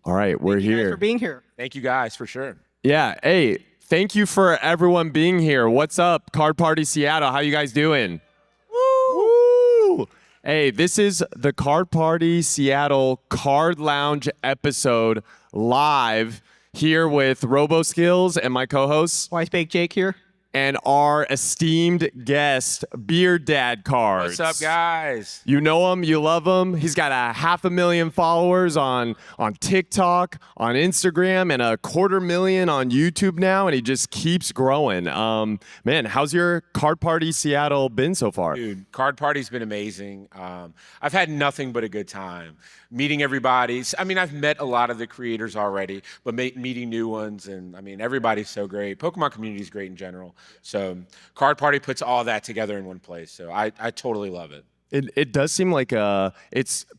All right, we're here. Thank you guys for being here. Thank you guys, for sure. Yeah, hey, thank you for everyone being here. What's up, Card Party Seattle? How you guys doing? Woo! Hey, this is the Card Party Seattle Card Lounge episode live here with RoboSkills and my co-hosts. Wise Baked Jake here. And our esteemed guest, Beard Dad Cardz. What's up, guys? You know him, you love him. He's got 500,000 followers on TikTok, on Instagram, and 250,000 on YouTube now, and he just keeps growing. Man, how's your Card Party Seattle been so far? Dude, Card Party's been amazing. I've had nothing but a good time. Meeting everybody. I mean, I've met a lot of the creators already, but meeting new ones, and I mean, everybody's so great. Pokemon community is great in general. So Card Party puts all that together in one place. So I totally love it. It does seem like Pat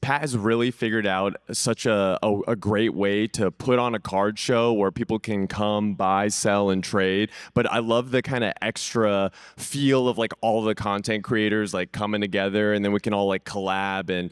has really figured out such a great way to put on a card show where people can come, buy, sell, and trade. But I love the kind of extra feel of like all the content creators like coming together, and then we can all like collab and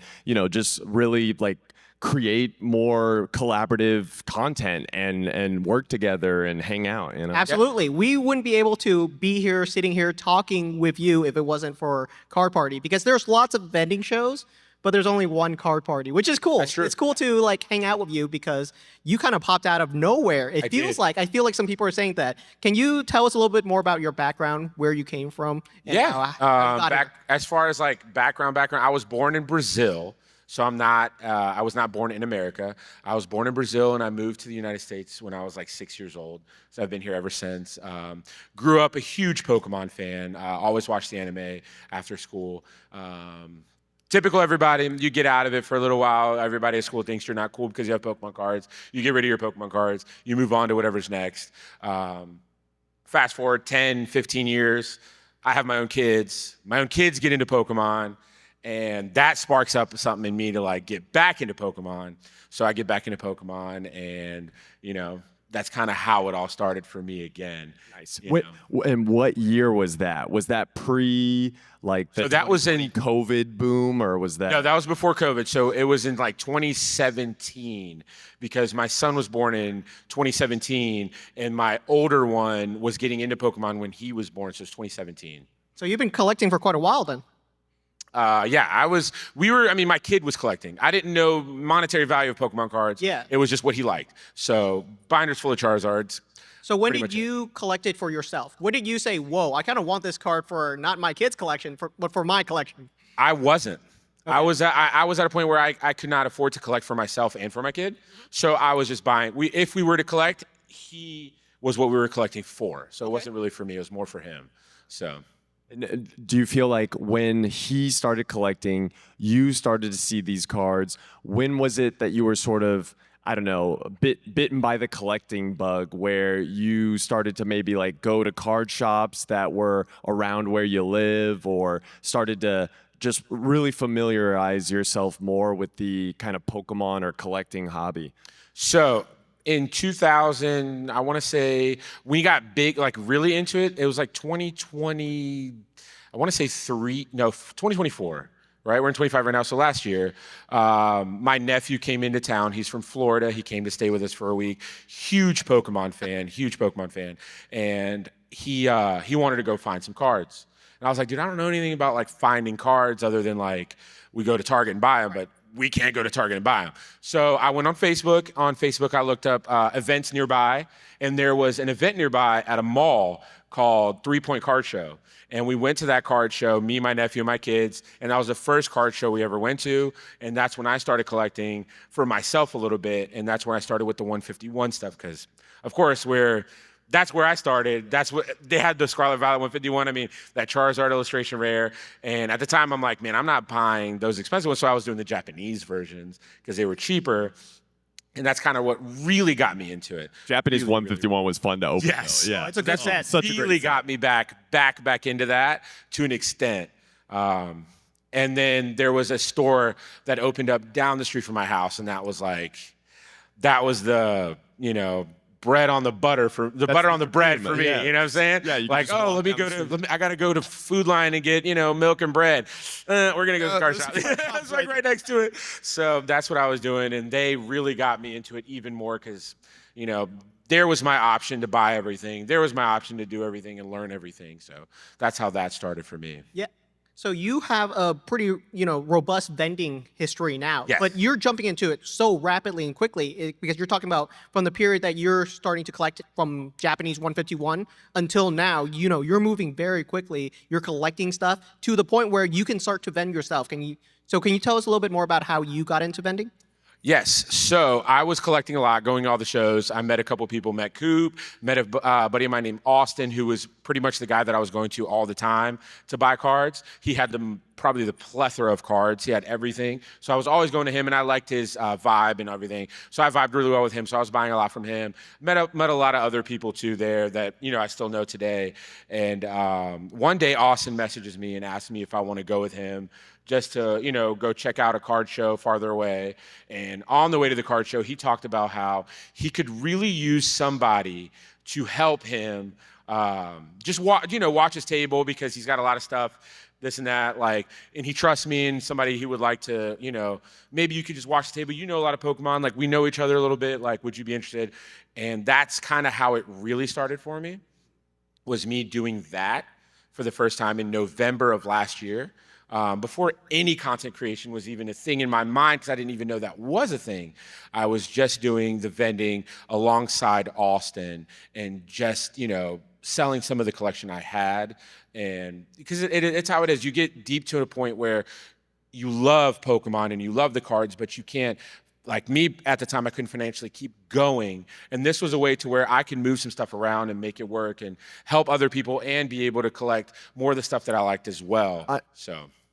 just really like create more collaborative content and work together and hang out. Absolutely. Yep. We wouldn't be able to be here, sitting here, talking with you if it wasn't for Card Party, because there's lots of vending shows, but there's only one Card Party, which is cool. That's true. It's cool to like hang out with you because you kind of popped out of nowhere. I feel like some people are saying that. Can you tell us a little bit more about your background, where you came from? And yeah. As far as like background, I was born in Brazil. So I was not born in America. I was born in Brazil, and I moved to the United States when I was like 6 years old. So I've been here ever since. Grew up a huge Pokemon fan. Always watched the anime after school. Typical everybody, you get out of it for a little while. Everybody at school thinks you're not cool because you have Pokemon cards. You get rid of your Pokemon cards. You move on to whatever's next. Fast forward 10, 15 years. I have my own kids. My own kids get into Pokemon. And that sparks up something in me to like get back into Pokemon. So I get back into Pokemon, and that's kind of how it all started for me again. Nice. And what year was that? Was that pre So that was in COVID boom, or was that? No, that was before COVID. So it was in like 2017, because my son was born in 2017, and my older one was getting into Pokemon when he was born. So it's 2017. So you've been collecting for quite a while then. Yeah, my kid was collecting. I didn't know monetary value of Pokemon cards. Yeah. It was just what he liked. So binders full of Charizards. So when did you collect it for yourself? When did you say, whoa, I kind of want this card for not my kid's collection, but for my collection? I wasn't. Okay. I was at a point where I could not afford to collect for myself and for my kid. So I was just buying. If we were to collect, he was what we were collecting for. So it wasn't really for me. It was more for him. So. Do you feel like when he started collecting, you started to see these cards? When was it that you were sort of, I don't know, bitten by the collecting bug, where you started to maybe like go to card shops that were around where you live, or started to just really familiarize yourself more with the kind of Pokemon or collecting hobby? So in 2000, I want to say, we got big, like really into it. It was like 2020, I want to say 2024, right? We're in 25 right now. So last year, my nephew came into town. He's from Florida. He came to stay with us for a week. Huge Pokemon fan. And he wanted to go find some cards. And I was like, dude, I don't know anything about like finding cards other than like we go to Target and buy them, but we can't go to Target and buy them. So I went on Facebook. On Facebook, I looked up events nearby, and there was an event nearby at a mall called 3 Point Card Show. And we went to that card show, me, my nephew, and my kids, and that was the first card show we ever went to. And that's when I started collecting for myself a little bit, and that's when I started with the 151 stuff, because, of course, that's where I started. That's what they had, the Scarlet Violet 151. I mean, that Charizard illustration rare. And at the time, I'm like, man, I'm not buying those expensive ones. So I was doing the Japanese versions because they were cheaper. And that's kind of what really got me into it. Japanese 151 was fun to open. Yes. Though. Yeah. It's a good set. Such a really got me back into that to an extent. And then there was a store that opened up down the street from my house. And that was the, bread on the butter for the butter on the bread for me. Yeah. You know what I'm saying? Yeah, you like, just oh, walk let me down go the to, street. I gotta go to Food Line and get, milk and bread. We're gonna go to the car shop. It's like right next to it. So that's what I was doing, and they really got me into it even more because, there was my option to buy everything. There was my option to do everything and learn everything. So that's how that started for me. Yeah. So you have a pretty, robust vending history now, Yes. but you're jumping into it so rapidly and quickly because you're talking about from the period that you're starting to collect from Japanese 151 until now, you're moving very quickly. You're collecting stuff to the point where you can start to vend yourself. Can you tell us a little bit more about how you got into vending? Yes. So I was collecting a lot, going to all the shows. I met a couple people, met Coop, met a buddy of mine named Austin, who was pretty much the guy that I was going to all the time to buy cards. He had probably the plethora of cards. He had everything. So I was always going to him, and I liked his vibe and everything. So I vibed really well with him. So I was buying a lot from him. Met a lot of other people too there that I still know today. And one day Austin messages me and asks me if I want to go with him, just to, go check out a card show farther away. And on the way to the card show, he talked about how he could really use somebody to help him just watch his table because he's got a lot of stuff, this and that, and he trusts me and somebody he would like to, maybe you could just watch the table. You know a lot of Pokemon, we know each other a little bit, would you be interested? And that's kind of how it really started for me, was me doing that for the first time in November of last year. Before any content creation was even a thing in my mind, because I didn't even know that was a thing. I was just doing the vending alongside Austin and just, selling some of the collection I had. And because it's how it is. You get deep to a point where you love Pokemon and you love the cards, but you can't, like me at the time, I couldn't financially keep going. And this was a way to where I can move some stuff around and make it work and help other people and be able to collect more of the stuff that I liked as well.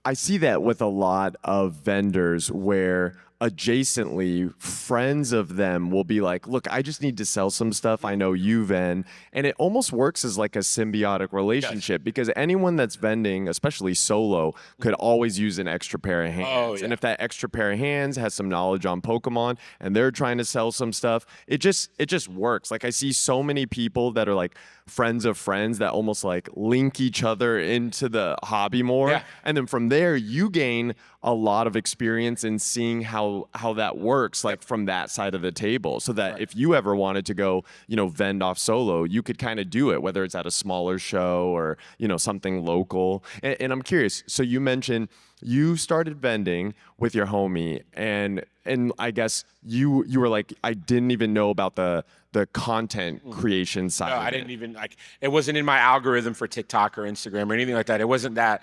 I see that with a lot of vendors where adjacently friends of them will be like, look, I just need to sell some stuff. I know you vend. And it almost works as like a symbiotic relationship because anyone that's vending, especially solo, could always use an extra pair of hands. Oh, yeah. And if that extra pair of hands has some knowledge on Pokemon and they're trying to sell some stuff, it just works. Like I see so many people that are like friends of friends that almost like link each other into the hobby more. Yeah. And then from there, you gain a lot of experience in seeing how that works, like from that side of the table, so that if you ever wanted to go, vend off solo, you could kind of do it, whether it's at a smaller show or, something local. And I'm curious, so you mentioned you started vending with your homie, and I guess you were like, I didn't even know about the content creation side. No, of I didn't even it wasn't in my algorithm for TikTok or Instagram or anything like that. It wasn't that.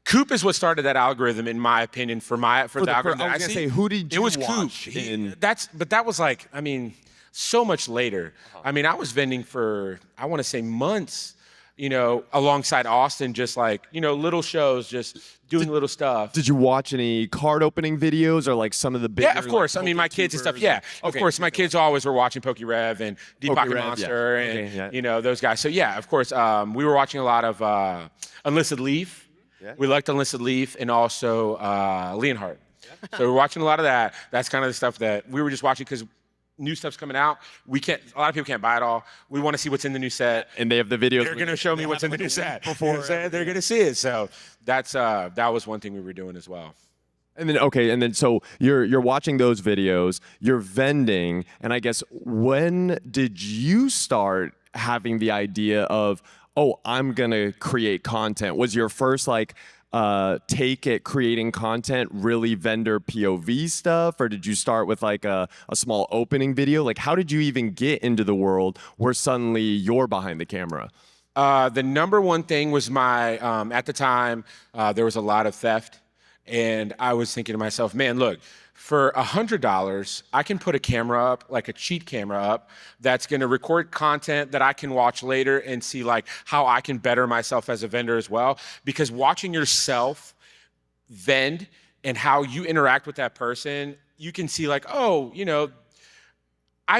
Coop is what started that algorithm, in my opinion, for the algorithm. I was gonna say, who did you It was watch Coop. But that was so much later. I was vending for, I want to say months, alongside Austin, just little shows, just doing little stuff. Did you watch any card opening videos or like some of the bigger? Yeah, of course. My kids and stuff. Yeah, of course. My kids always were watching PokeRev and Deep Pocket PokeRev, Monster and those guys. So yeah, of course. We were watching a lot of Unlisted Leaf. Yeah. We liked Unlisted Leaf and also Leonhardt. Yeah. So we're watching a lot of that. That's kind of the stuff that we were just watching because new stuff's coming out. A lot of people can't buy it all. We want to see what's in the new set. And they have the videos. They're going to show me what's in the new set. They're going to see it. So that was one thing we were doing as well. And then so you're watching those videos, you're vending, and I guess when did you start having the idea of, oh, I'm gonna create content? Was your first take at creating content really vendor POV stuff, or did you start with like a small opening video? Like, how did you even get into the world where suddenly you're behind the camera? The number one thing was at the time, there was a lot of theft. And I was thinking to myself, man, look, for $100, I can put a camera up, like a cheat camera up, that's going to record content that I can watch later and see how I can better myself as a vendor as well. Because watching yourself vend and how you interact with that person, you can see I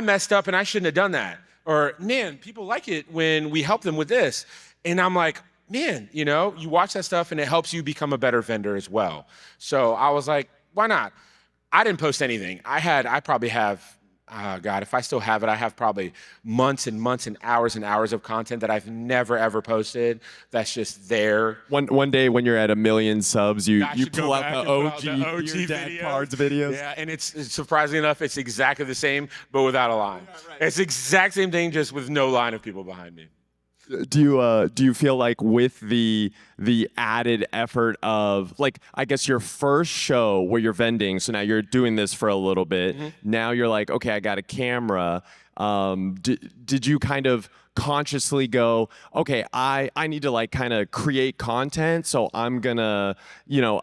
messed up and I shouldn't have done that. Or, man, people like it when we help them with this. And I'm like, man, you watch that stuff and it helps you become a better vendor as well. So I was like, why not? I didn't post anything. I probably have God, if I still have it, I have probably months and months and hours of content that I've never ever posted. That's just there. One day when you're at 1 million subs, you should go pull out back the and pull out OG, the OG Beard Dad videos. Cardz videos. Yeah, and it's surprisingly enough, it's exactly the same, but without a line. It's the exact same thing, just with no line of people behind me. Do you feel like with the added effort of, like, I guess your first show where you're vending, so now you're doing this for a little bit, now you're like, okay, I got a camera. Did you kind of consciously go, okay, I need to like kind of create content, so I'm gonna,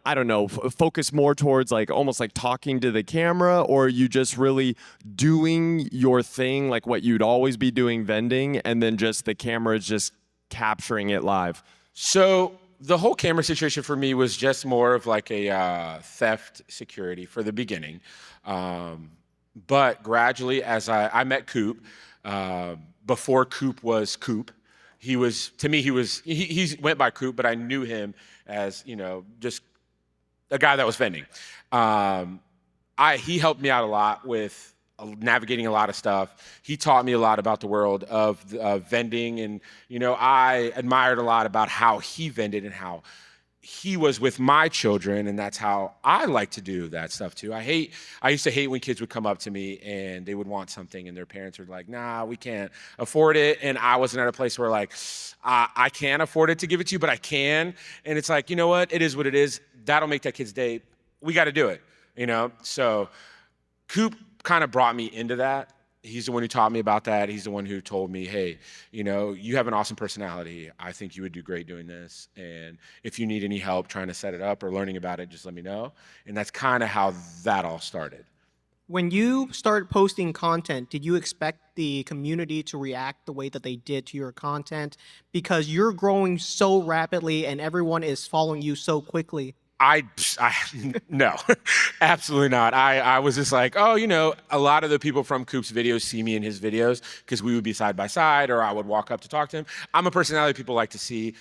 I don't know, focus more towards like almost like talking to the camera, or are you just really doing your thing like what you'd always be doing vending, and then just the camera is just capturing it live? So the whole camera situation for me was just more of like a theft security for the beginning. But gradually, as I met Coop, before Coop was Coop, he went by Coop, but I knew him as, just a guy that was vending. He helped me out a lot with navigating a lot of stuff. He taught me a lot about the world of vending, and I admired a lot about how he vended and how he was with my children, and that's how I like to do that stuff too. I used to hate when kids would come up to me and they would want something and their parents were like, nah, we can't afford it. And I wasn't at a place where like, I can't afford it to give it to you, but I can. And it's like, you know what? It is what it is. That'll make that kid's day. We got to do it, So Coop kind of brought me into that. He's the one who taught me about that. He's the one who told me, hey, you have an awesome personality. I think you would do great doing this. And if you need any help trying to set it up or learning about it, just let me know. And that's kind of how that all started. When you started posting content, did you expect the community to react the way that they did to your content? Because you're growing so rapidly and everyone is following you so quickly. No, absolutely not. I was just like, oh, a lot of the people from Coop's videos see me in his videos because we would be side by side, or I would walk up to talk to him. I'm a personality people like to see.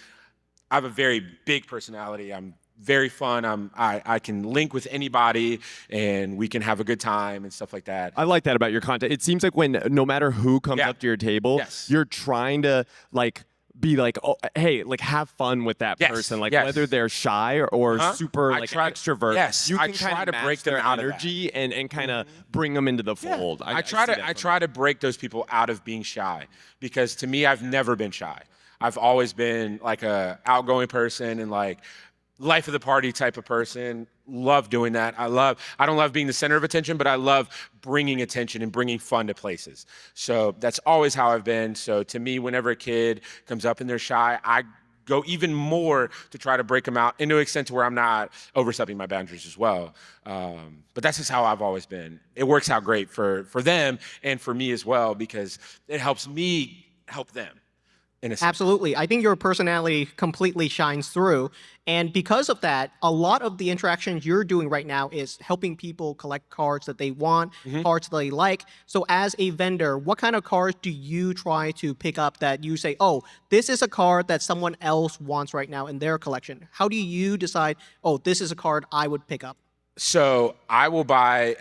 I have a very big personality. I'm very fun. I can link with anybody and we can have a good time and stuff like that. I like that about your content. It seems like no matter who comes up to your table, you're trying to be like, oh, hey, like have fun with that person, like whether they're shy or super extrovert. You can try kind to of break their them out of energy and kind of bring them into the fold. I try to break those people out of being shy, because to me, I've never been shy. I've always been like a outgoing person and like life of the party type of person. Love doing that. I don't love being the center of attention, but I love bringing attention and bringing fun to places. So that's always how I've been. So to me, whenever a kid comes up and they're shy, I go even more to try to break them out into an extent to where I'm not overstepping my boundaries as well. But that's just how I've always been. It works out great for them and for me as well, because it helps me help them. Absolutely. I think your personality completely shines through. And because of that, a lot of the interactions you're doing right now is helping people collect cards that they want, cards that they like. So as a vendor, what kind of cards do you try to pick up that you say, oh, this is a card that someone else wants right now in their collection? How do you decide, oh, this is a card I would pick up? So I will buy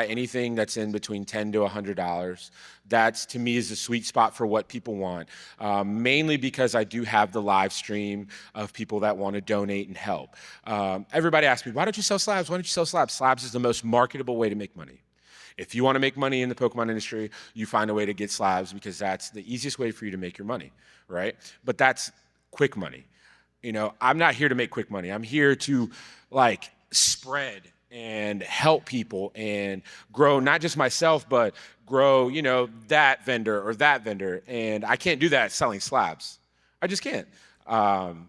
anything that's in between $10 to $100. That's, to me, is the sweet spot for what people want. Mainly because I do have the live stream of people that want to donate and help. Everybody asks me, why don't you sell slabs? Why don't you sell slabs? Slabs is the most marketable way to make money. If you want to make money in the Pokemon industry, you find a way to get slabs, because that's the easiest way for you to make your money, right? But that's quick money. I'm not here to make quick money. I'm here to spread and help people and grow not just myself, but grow, that vendor or that vendor. And I can't do that selling slabs. I just can't.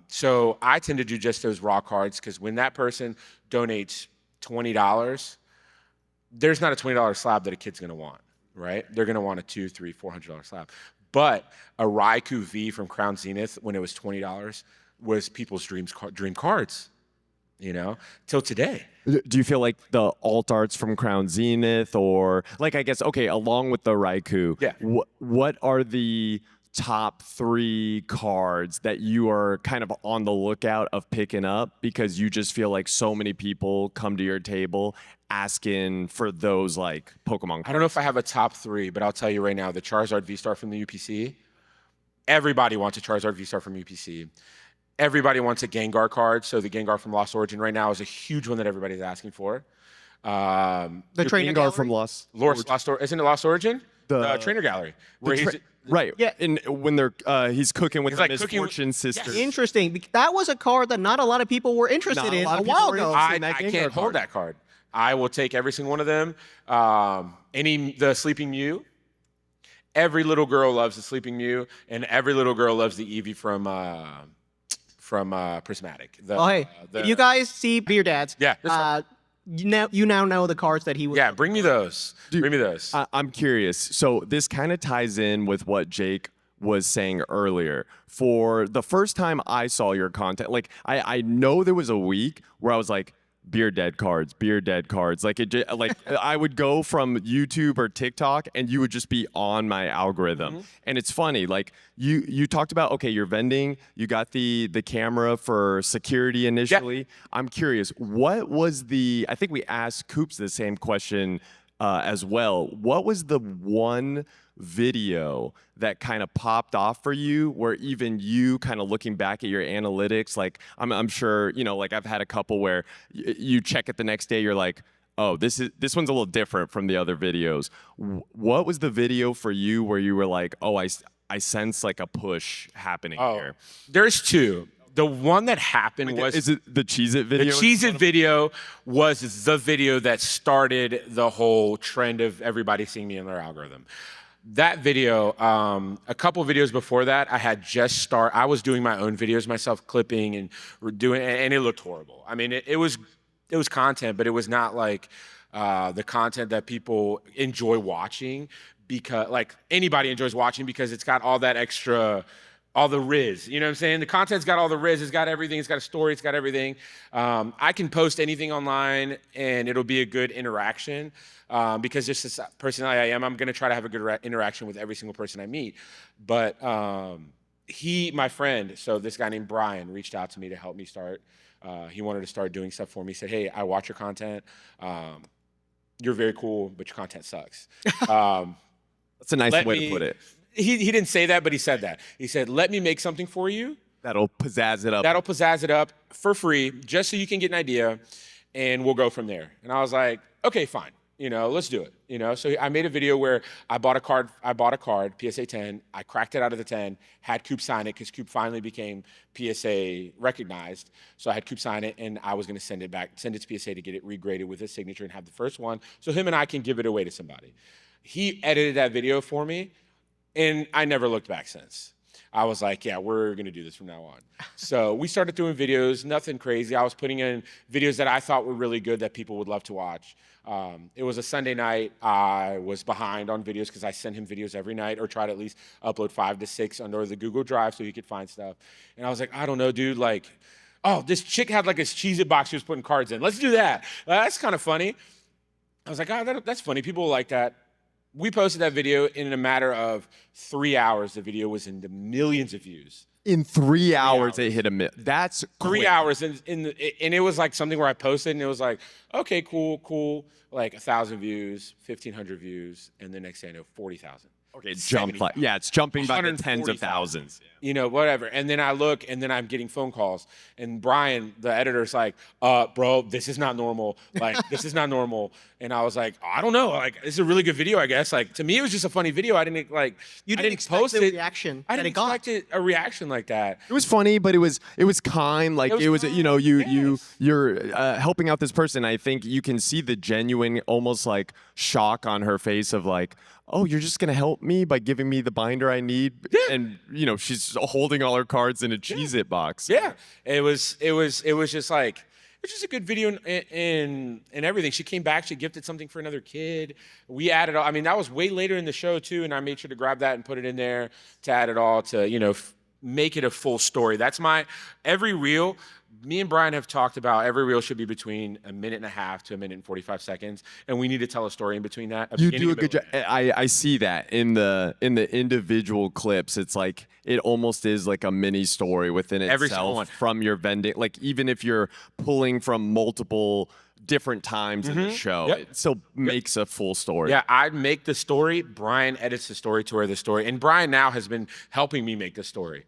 So I tend to do just those raw cards, because when that person donates $20, there's not a $20 slab that a kid's going to want, right? They're going to want a $200, $300, $400 slab. But a Raikou V from Crown Zenith, when it was $20, was people's dream cards. Till today. Do you feel like the alt arts from Crown Zenith, or I guess, okay, along with the Raikou, what are the top 3 cards that you are kind of on the lookout of picking up because you just feel like so many people come to your table asking for those like Pokemon cards? I don't know if I have a top 3, but I'll tell you right now, the Charizard V-Star from the UPC. Everybody wants a Charizard V-Star from UPC. Everybody wants a Gengar card, so the Gengar from Lost Origin right now is a huge one that everybody's asking for. The trainer Gengar gallery? from Lost isn't it Lost Origin? The trainer gallery. Where right. Yeah. And when they're he's cooking with He's the like cooking with- Misfortune sister. Interesting. That was a card that not a lot of people were interested Not a in lot a of people while were ago. interested. I that Gengar can't hold card. that card. I will take every single one of them. The Sleeping Mew. Every little girl loves the Sleeping Mew, and every little girl loves the Eevee from Prismatic. If you guys see Beard Dads, Yeah, that's right. you now know the cards that he was. Yeah, bring me those. Bring me those. I'm curious. So this kind of ties in with what Jake was saying earlier. For the first time I saw your content, like I know there was a week where I was like, Beard Dad Cardz, Beard Dad Cardz. Like I would go from YouTube or TikTok and you would just be on my algorithm. And it's funny, like you talked about, okay, you're vending, you got the camera for security initially. I'm curious, what was I think we asked Coops the same question as well. What was the one video that kind of popped off for you where even you kind of looking back at your analytics, like I'm sure, you know, like I've had a couple where you check it the next day, you're like, oh, this one's a little different from the other videos. What was the video for you where you were like, oh, I sense like a push happening here? There's 2. The one that happened was... Is it the Cheez-It video? The Cheez-It video was the video that started the whole trend of everybody seeing me in their algorithm. That video, a couple videos before that, I was doing my own videos myself, clipping and it looked horrible. I mean, it was content, but it was not like the content that people enjoy watching, because like anybody enjoys watching because it's got all that extra, all the riz, you know what I'm saying? The content's got all the riz, it's got everything, it's got a story, it's got everything. I can post anything online and it'll be a good interaction because just the personality I am, I'm gonna try to have a good interaction with every single person I meet. But my friend, so this guy named Brian reached out to me to help me start. He wanted to start doing stuff for me. He said, hey, I watch your content. You're very cool, but your content sucks. That's a nice way to put it. He didn't say that, but he said that. He said, let me make something for you. That'll pizzazz it up. That'll pizzazz it up for free, just so you can get an idea, and we'll go from there. And I was like, okay, fine. You know, let's do it. You know, so I made a video where I bought a card, PSA 10. I cracked it out of the 10, had Coop sign it because Coop finally became PSA recognized. So I had Coop sign it, and I was going to send it to PSA to get it regraded with his signature and have the first one, so him and I can give it away to somebody. He edited that video for me, and I never looked back since. I was like, yeah, we're going to do this from now on. So we started doing videos, nothing crazy. I was putting in videos that I thought were really good that people would love to watch. It was a Sunday night. I was behind on videos because I sent him videos every night, or try to at least upload 5 to 6 under the Google Drive so he could find stuff. And I was like, I don't know, dude, like, oh, this chick had like a Cheez-It box she was putting cards in. Let's do that. That's kind of funny. I was like, oh, that's funny. People will like that. We posted that video, and in a matter of 3 hours, the video was in the millions of views. In 3 hours, it hit a million. That's 3 quick. hours, and it was like something where I posted, and it was like, okay, cool, like 1,000 views, 1,500 views, and the next day I know 40,000. Okay, jump like, yeah, it's jumping by the tens of 140,000. thousands. You know, whatever. And then I look, and then I'm getting phone calls. And Brian, the editor's like, bro, this is not normal. Like, this is not normal. And I was like, I don't know. Like, this is a really good video, I guess. Like, to me, it was just a funny video. I didn't expect post the it. reaction I that didn't it got. expect a reaction like that. It was funny, but it was kind. Like it was, you know, you're helping out this person. I think you can see the genuine, almost like shock on her face of like, oh, you're just gonna help me by giving me the binder I need, and you know she's holding all her cards in a Cheez-It box. Yeah, it was just like, it's just a good video and everything. She came back, she gifted something for another kid. We added all, I mean, that was way later in the show too, and I made sure to grab that and put it in there to add it all to, you know, make it a full story. That's every reel, me and Brian have talked about every reel should be between 1.5 minutes to 1 minute and 45 seconds, and we need to tell a story in between that. You do a good job. I see that in the individual clips. It's like it almost is like a mini story within Every single itself one. from your vending. Like even if you're pulling from multiple different times in the show, Yep. it still makes a full story. Yeah, I make the story. Brian edits the story to where the story, and Brian now has been helping me make the story.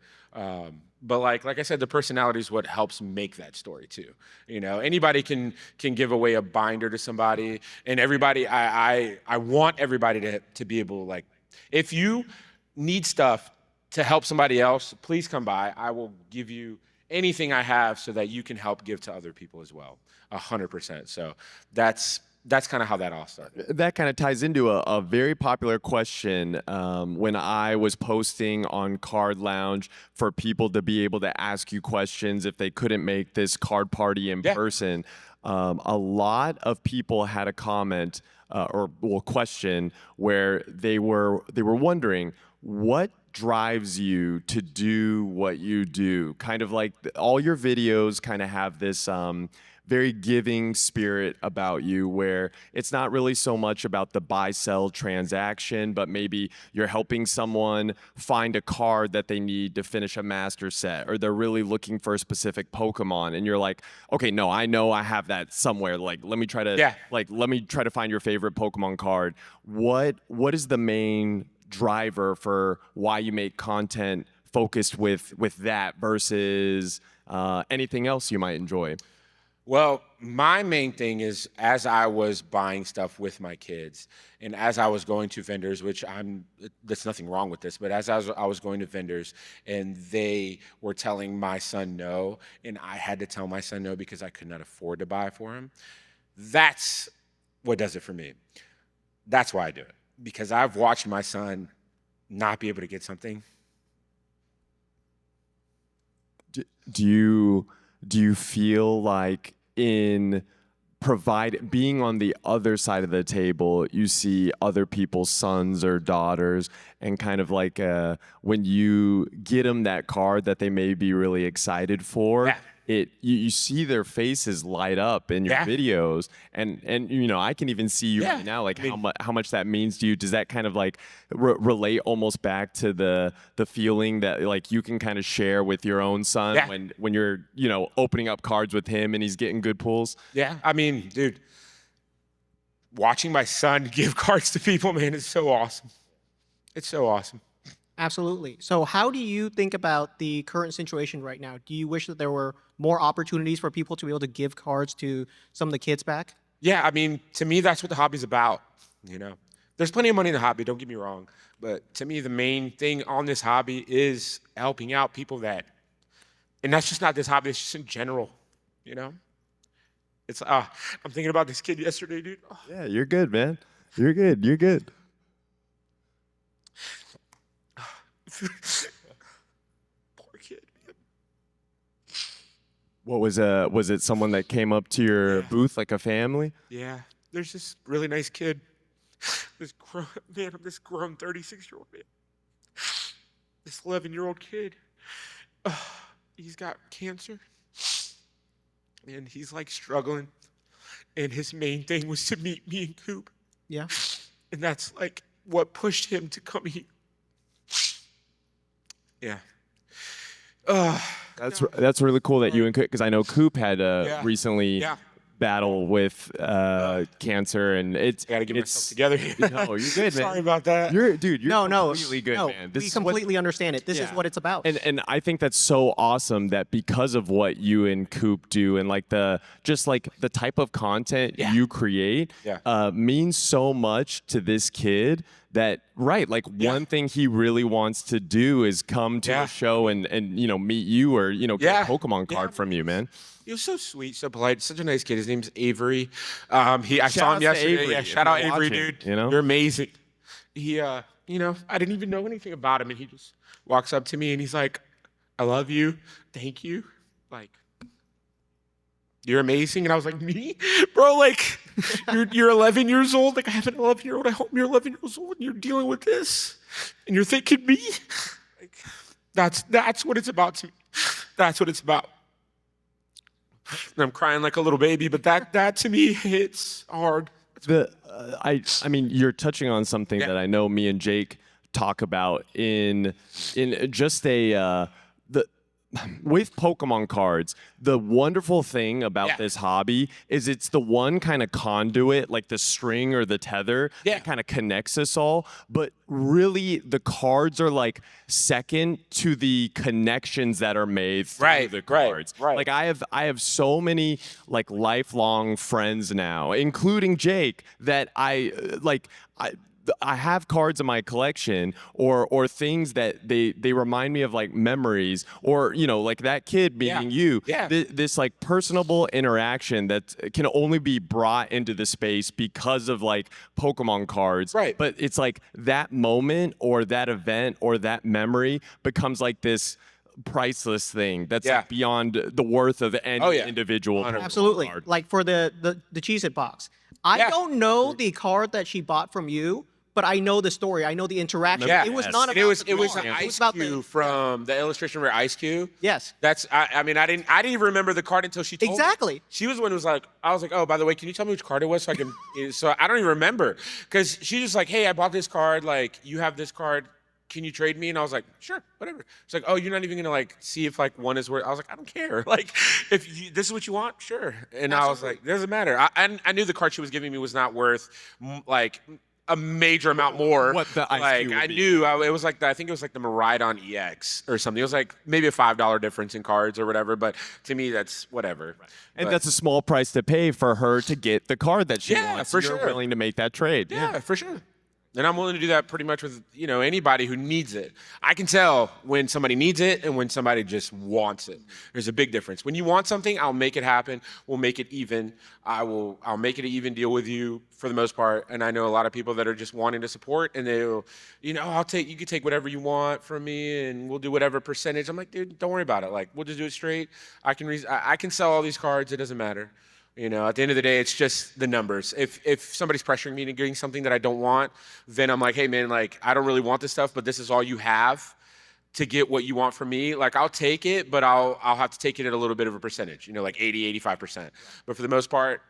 But like I said, the personality is what helps make that story too. You know, anybody can give away a binder to somebody, and everybody. I want everybody to be able to, like, if you need stuff to help somebody else, please come by. I will give you anything I have so that you can help give to other people as well. 100%. So that's kind of how that all started. That kind of ties into a very popular question when I was posting on Card Lounge for people to be able to ask you questions if they couldn't make this card party in person. A lot of people had a comment or question where they were wondering what drives you to do what you do. Kind of like all your videos kind of have this very giving spirit about you, where it's not really so much about the buy-sell transaction, but maybe you're helping someone find a card that they need to finish a master set, or they're really looking for a specific Pokemon, and you're like, okay, no, I know I have that somewhere. Like, let me try to find your favorite Pokemon card. What is the main driver for why you make content focused with that versus anything else you might enjoy? Well, my main thing is, as I was buying stuff with my kids and as I was going to vendors, which there's nothing wrong with this, but as I was going to vendors and they were telling my son no, and I had to tell my son no because I could not afford to buy for him, that's what does it for me. That's why I do it, because I've watched my son not be able to get something. Do you feel like in being on the other side of the table, you see other people's sons or daughters, and kind of like when you get them that card that they may be really excited for, you see their faces light up in your videos, and you know, I can even see you right now, like how much that means to you. Does that kind of like relate almost back to the feeling that like you can kind of share with your own son when you're, you know, opening up cards with him and he's getting good pulls? Yeah, I mean, dude, watching my son give cards to people, man, is so awesome. It's so awesome. Absolutely. So how do you think about the current situation right now? Do you wish that there were more opportunities for people to be able to give cards to some of the kids back? Yeah, I mean, to me, that's what the hobby's about, you know? There's plenty of money in the hobby, don't get me wrong. But to me, the main thing on this hobby is helping out people and that's just not this hobby, it's just in general, you know? It's, I'm thinking about this kid yesterday, dude. Oh. Yeah, you're good, man. You're good. You're good. Poor kid. What was it someone that came up to your booth, like a family? Yeah, there's this really nice kid. This grown 36-year-old man. This 11-year-old kid. He's got cancer. And he's like struggling. And his main thing was to meet me and Coop. Yeah. And that's like what pushed him to come here. Yeah. That's really cool that you and Coop, because I know Coop had recently battle with cancer, and I gotta get myself together here. No, you're good, man. Sorry about that. You're No, completely good, man. We completely understand it. This is what it's about. And I think that's so awesome that because of what you and Coop do, and like the type of content you create means so much to this kid. That one thing he really wants to do is come to a show and you know, meet you, or you know, get a Pokemon card from you, man. He was so sweet, so polite, such a nice kid. His name's Avery. I saw him yesterday. Avery, yeah, shout out Avery, watching, dude. you know? You're amazing. He, you know, I didn't even know anything about him, and he just walks up to me and he's like, "I love you, thank you, like, you're amazing." And I was like, "Me, bro? Like, you're 11 years old. Like, I have an 11-year-old. I hope you're 11 years old and you're dealing with this, and you're thinking me. Like, that's what it's about to me. That's what it's about." and I'm crying like a little baby. But that to me hits hard. I mean, you're touching on something that I know me and Jake talk about in just with Pokemon cards. The wonderful thing about this hobby is it's the one kind of conduit, like the string or the tether that kind of connects us all. But really, the cards are like second to the connections that are made through the cards. Right. Like I have so many like lifelong friends now, including Jake, that I have cards in my collection or things that they remind me of like memories, or like that kid being you. This like personable interaction that can only be brought into the space because of like Pokemon cards. Right. But it's like that moment or that event or that memory becomes like this priceless thing that's like beyond the worth of any individual Pokemon Absolutely. card. Like for the Cheez-It box. I don't know the card that she bought from you, but I know the story. I know the interaction. It was not about it was the an card. Ice Cube from the illustration where Ice Cube. Yes. That's I mean I didn't even remember the card until she told me. She was the one who was like, I was like, oh, by the way, can you tell me which card it was so I can so I don't even remember, because she's just like, hey, I bought this card, like you have this card, can you trade me? And I was like, sure, whatever. It's like, oh, you're not even gonna like see if like one is worth. I was like, I don't care. Like, if this is what you want, sure. And I was like, doesn't matter. I knew the card she was giving me was not worth like a major amount more. What the Ice Cube would be. Knew it was like I think it was like the Maridon EX or something. It was like maybe a $5 difference in cards or whatever. But to me, that's whatever. Right. And that's a small price to pay for her to get the card that she wants. For You're sure. willing to make that trade. Yeah, for sure. And I'm willing to do that pretty much with anybody who needs it. I can tell when somebody needs it and when somebody just wants it. There's a big difference. When you want something, I'll make it happen. We'll make it even. I'll make it an even deal with you for the most part. And I know a lot of people that are just wanting to support, and they'll, you can take whatever you want from me, and we'll do whatever percentage. I'm like, dude, don't worry about it. Like, we'll just do it straight. I can sell all these cards. It doesn't matter. At the end of the day, it's just the numbers. If somebody's pressuring me into getting something that I don't want, then I'm like, hey, man, like, I don't really want this stuff, but this is all you have to get what you want from me. Like, I'll take it, but I'll have to take it at a little bit of a percentage, like 80, 85%. But for the most part,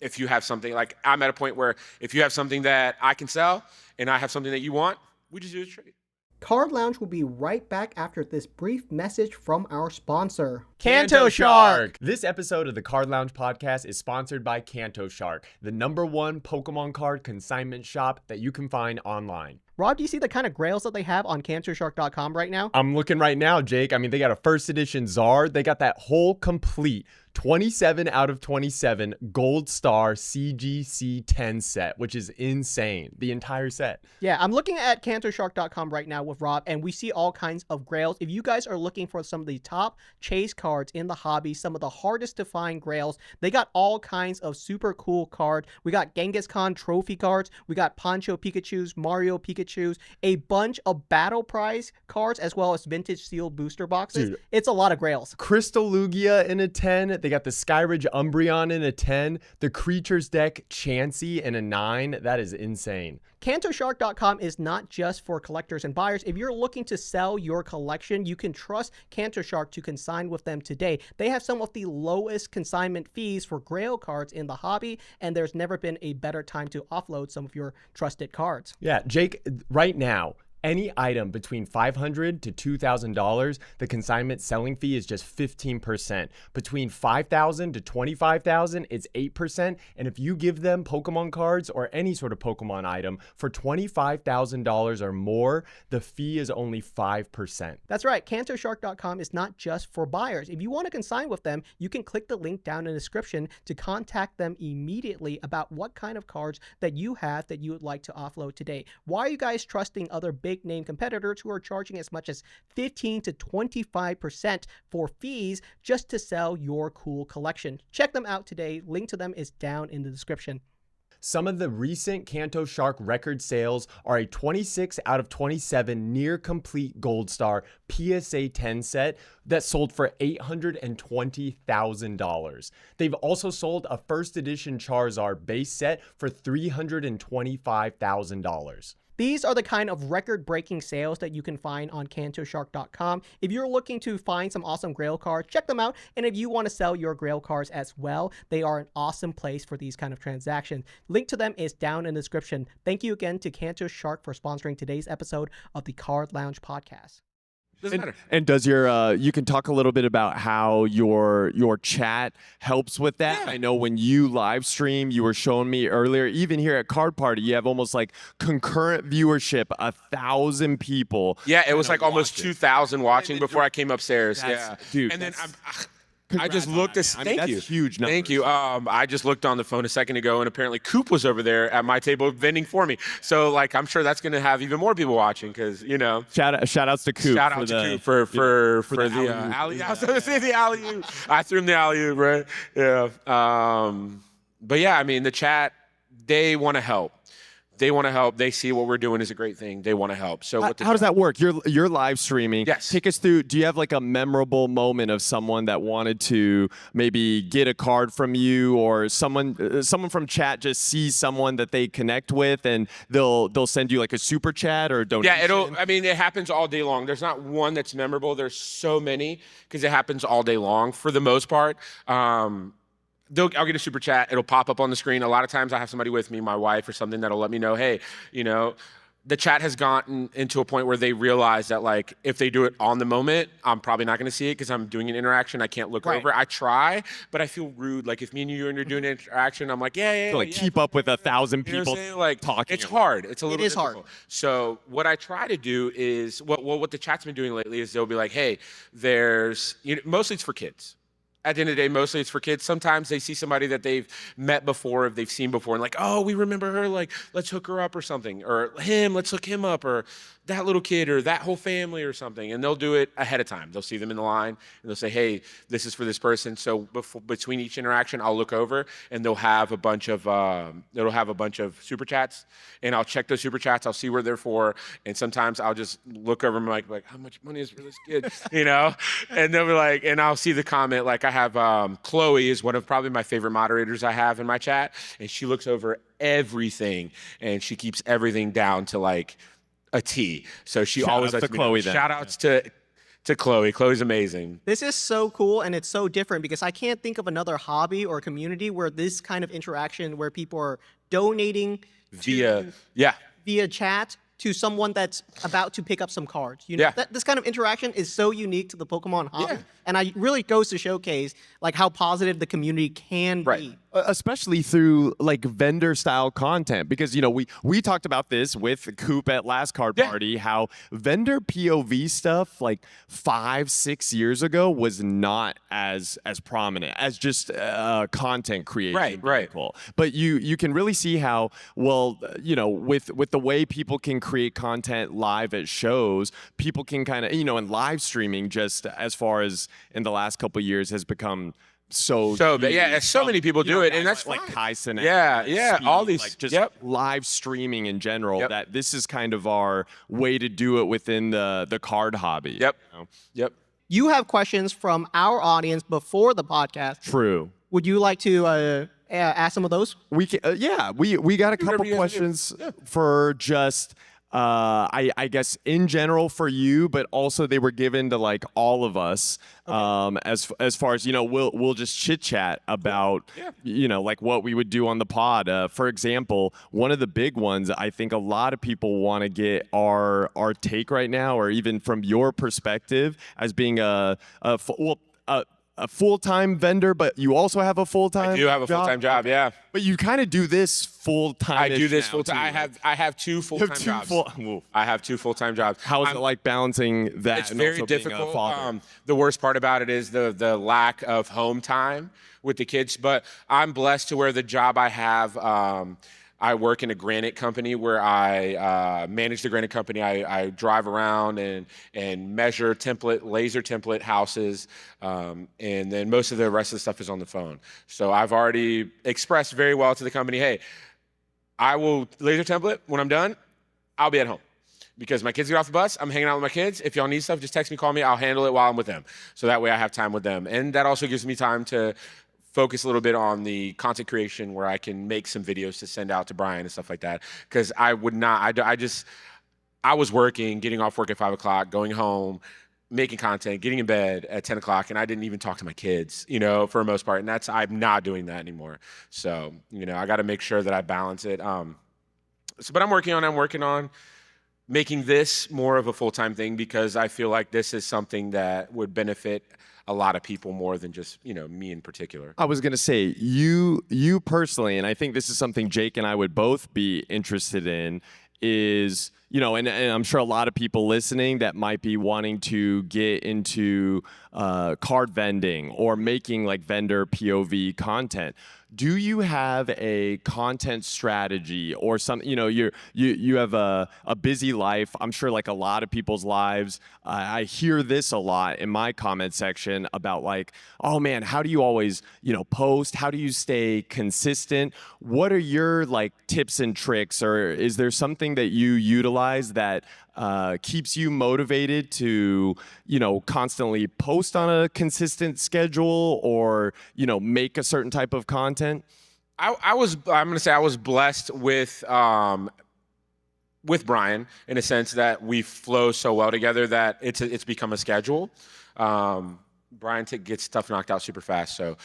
if you have something, like, I'm at a point where if you have something that I can sell and I have something that you want, we just do a trade. Card Lounge will be right back after this brief message from our sponsor, Kanto Shark. This episode of the Card Lounge podcast is sponsored by Kanto Shark, the #1 Pokemon card consignment shop that you can find online. Rob, do you see the kind of grails that they have on KantoShark.com right now? I'm looking right now, Jake. I mean, they got a first edition Zard. They got that whole complete 27 out of 27 Gold Star CGC 10 set, which is insane. The entire set. Yeah, I'm looking at KantoShark.com right now with Rob, and we see all kinds of grails. If you guys are looking for some of the top chase cards in the hobby, some of the hardest to find grails, they got all kinds of super cool cards. We got Genghis Khan trophy cards. We got Poncho Pikachus, Mario Pikachus, a bunch of battle prize cards, as well as vintage sealed booster boxes. Dude. It's a lot of grails. Crystal Lugia in a 10. They got the Skyridge Umbreon in a 10. The Creatures deck Chansey in a 9. That is insane. KantoShark.com is not just for collectors and buyers. If you're looking to sell your collection, you can trust KantoShark to consign with them today. They have some of the lowest consignment fees for grail cards in the hobby, and there's never been a better time to offload some of your trusted cards. Yeah, Jake, right now, any item between $500 to $2,000, the consignment selling fee is just 15%. Between $5,000 to $25,000, it's 8%. And if you give them Pokemon cards or any sort of Pokemon item for $25,000 or more, the fee is only 5%. That's right. KantoShark.com is not just for buyers. If you want to consign with them, you can click the link down in the description to contact them immediately about what kind of cards that you have that you would like to offload today. Why are you guys trusting other big name competitors who are charging as much as 15 to 25% for fees just to sell your cool collection? Check them out today. Link to them is down in the description. Some of the recent Kanto Shark record sales are a 26 out of 27 near complete Gold Star PSA 10 set that sold for $820,000. They've also sold a first edition Charizard base set for $325,000. These are the kind of record-breaking sales that you can find on KantoShark.com. If you're looking to find some awesome Grail cards, check them out. And if you want to sell your Grail cards as well, they are an awesome place for these kind of transactions. Link to them is down in the description. Thank you again to Kanto Shark for sponsoring today's episode of the Card Lounge podcast. Doesn't matter. And does your you can talk a little bit about how your chat helps with that? Yeah. I know when you live stream, you were showing me earlier, even here at Card Party, you have almost like concurrent viewership, 1,000 people. Yeah, it was like almost watching. 2,000 watching before I came upstairs. Yeah, dude, and then that's- I just looked at. I mean, Thank you. that's huge numbers. Thank you. I just looked on the phone a second ago, and apparently Coop was over there at my table vending for me. So like, I'm sure that's going to have even more people watching because shout outs to Coop. Shout out to Coop for the alley. I was going to say the alley. I threw him the alley, right? Yeah. But yeah, I mean, the chat, they want to help. They want to help. They see what we're doing is a great thing. They want to help. So how does that work? You're live streaming. Yes. Take us through. Do you have like a memorable moment of someone that wanted to maybe get a card from you, or someone from chat just sees someone that they connect with and they'll send you like a super chat or donation? Yeah, I mean, it happens all day long. There's not one that's memorable. There's so many because it happens all day long for the most part. I'll get a super chat. It'll pop up on the screen. A lot of times I have somebody with me, my wife or something, that'll let me know, hey, the chat has gotten into a point where they realize that like if they do it on the moment, I'm probably not going to see it because I'm doing an interaction. I can't look over. I try, but I feel rude. Like if me and you are doing an interaction, I'm like, yeah. So like keep up with 1,000 people like talking. It's hard. It's a little. It is difficult. hard. So what I try to do is what the chat's been doing lately is they'll be like, hey, there's mostly it's for kids. At the end of the day, mostly it's for kids. Sometimes they see somebody that they've met before, they've seen before, and like, oh, we remember her, like, let's hook her up or something. Or him, let's hook him up. Or that little kid or that whole family or something. And they'll do it ahead of time. They'll see them in the line, and they'll say, hey, this is for this person. So between each interaction, I'll look over, and they'll have a bunch of super chats. And I'll check those super chats. I'll see where they're for. And sometimes I'll just look over and be like, how much money is for this kid? And they'll be like, and I'll see the comment. Like I have Chloe is one of probably my favorite moderators I have in my chat. And she looks over everything and she keeps everything down to like a T. So she always lets me know. Shout outs to Chloe. Chloe's amazing. This is so cool, and it's so different because I can't think of another hobby or community where this kind of interaction where people are donating via chat to someone that's about to pick up some cards. This kind of interaction is so unique to the Pokemon hobby. And it really goes to showcase like how positive the community can be. Especially through like vendor style content, because we talked about this with Coop at last Card Party, how vendor POV stuff like 5-6 years ago was not as prominent as just content creation. Right. But you can really see how with the way people can create content live at shows, people can kind of and live streaming just as far as in the last couple of years has become so many people do it, and that's like fine. Kyson, all these like just live streaming in general. That this is kind of our way to do it within the card hobby. Yep. You have questions from our audience before the podcast. True. Would you like to ask some of those? We can, we got a couple questions for just. I guess in general for you, but also they were given to like all of us. As far as we'll just chit chat about like what we would do on the pod. For example, one of the big ones I think a lot of people want to get our take right now, or even from your perspective as being a full-time vendor, but you also have a full-time job? I do have a full-time job, yeah. But you kind of do this full-time. I do this full-time. I have two full-time jobs. I have two full-time jobs. How is it like balancing that? It's and very also being a difficult. father? The worst part about it is the lack of home time with the kids. But I'm blessed to where the job I have, I work in a granite company where I manage the granite company. I drive around and measure laser template houses, and then most of the rest of the stuff is on the phone. So I've already expressed very well to the company, hey, I will laser template. When I'm done, I'll be at home. Because my kids get off the bus, I'm hanging out with my kids. If y'all need stuff, just text me, call me. I'll handle it while I'm with them. So that way I have time with them. And that also gives me time to focus a little bit on the content creation where I can make some videos to send out to Brian and stuff like that. Because I would not, I was working, getting off work at 5 o'clock, going home, making content, getting in bed at 10 o'clock, and I didn't even talk to my kids, you know, for the most part. And I'm not doing that anymore. So, you know, I got to make sure that I balance it. But I'm working on making this more of a full-time thing, because I feel like this is something that would benefit a lot of people more than just, you know, me in particular. I was gonna say, you personally, and I think this is something Jake and I would both be interested in, is, you know, and I'm sure a lot of people listening that might be wanting to get into card vending or making like vendor POV content. Do you have a content strategy or something? You know, you have a busy life. I'm sure like a lot of people's lives. I hear this a lot in my comment section about like, oh man, how do you always, you know, post? How do you stay consistent? What are your like tips and tricks, or is there something that you utilize that keeps you motivated to, you know, constantly post on a consistent schedule, or, you know, make a certain type of content? I'm gonna say I was blessed with Brian, in a sense that we flow so well together that it's become a schedule. Brian gets stuff knocked out super fast. So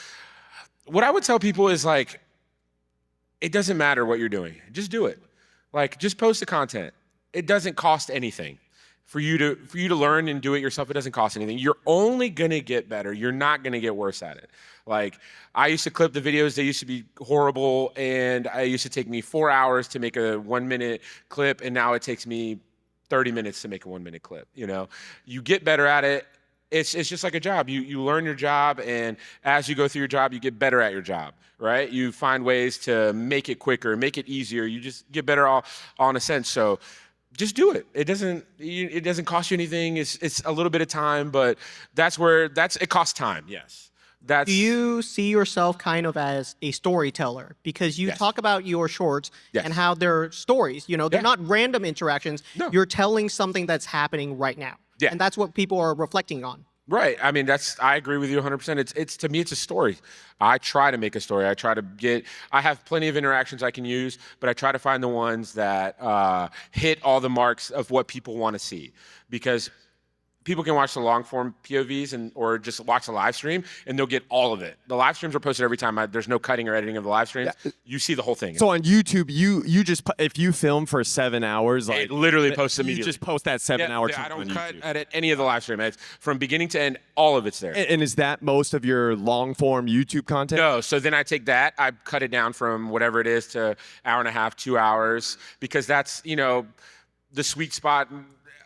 what I would tell people is like, it doesn't matter what you're doing, just do it. Like, just post the content. It doesn't cost anything for you to learn and do it yourself. It doesn't cost anything. You're only gonna get better. You're not gonna get worse at it. Like, I used to clip the videos. They used to be horrible, and it used to take me 4 hours to make a 1 minute clip, and now it takes me 30 minutes to make a 1 minute clip. You know, you get better at it. It's just like a job. You learn your job, and as you go through your job, you get better at your job, right? You find ways to make it quicker, make it easier. You just get better all in a sense. So just do it. It doesn't cost you anything. It's a little bit of time, but it costs time. Yes. Do you see yourself kind of as a storyteller? Because you Yes. talk about your shorts Yes. and how they're stories. You know, they're Yeah. not random interactions. No. You're telling something that's happening right now. Yeah. And that's what people are reflecting on. Right. I mean, I agree with you 100%. It's to me, it's a story. I try to make a story. I have plenty of interactions I can use, but I try to find the ones that hit all the marks of what people want to see, because people can watch the long form POVs or just watch the live stream, and they'll get all of it. The live streams are posted every time. There's no cutting or editing of the live streams. Yeah. You see the whole thing. So on YouTube, you just, if you film for 7 hours, like it literally posts immediately. You just post that 7 hour. I don't cut, edit any of the live stream. It's from beginning to end. All of it's there. And is that most of your long form YouTube content? No. So then I take that, I cut it down from whatever it is to hour and a half, 2 hours, because that's, you know, the sweet spot.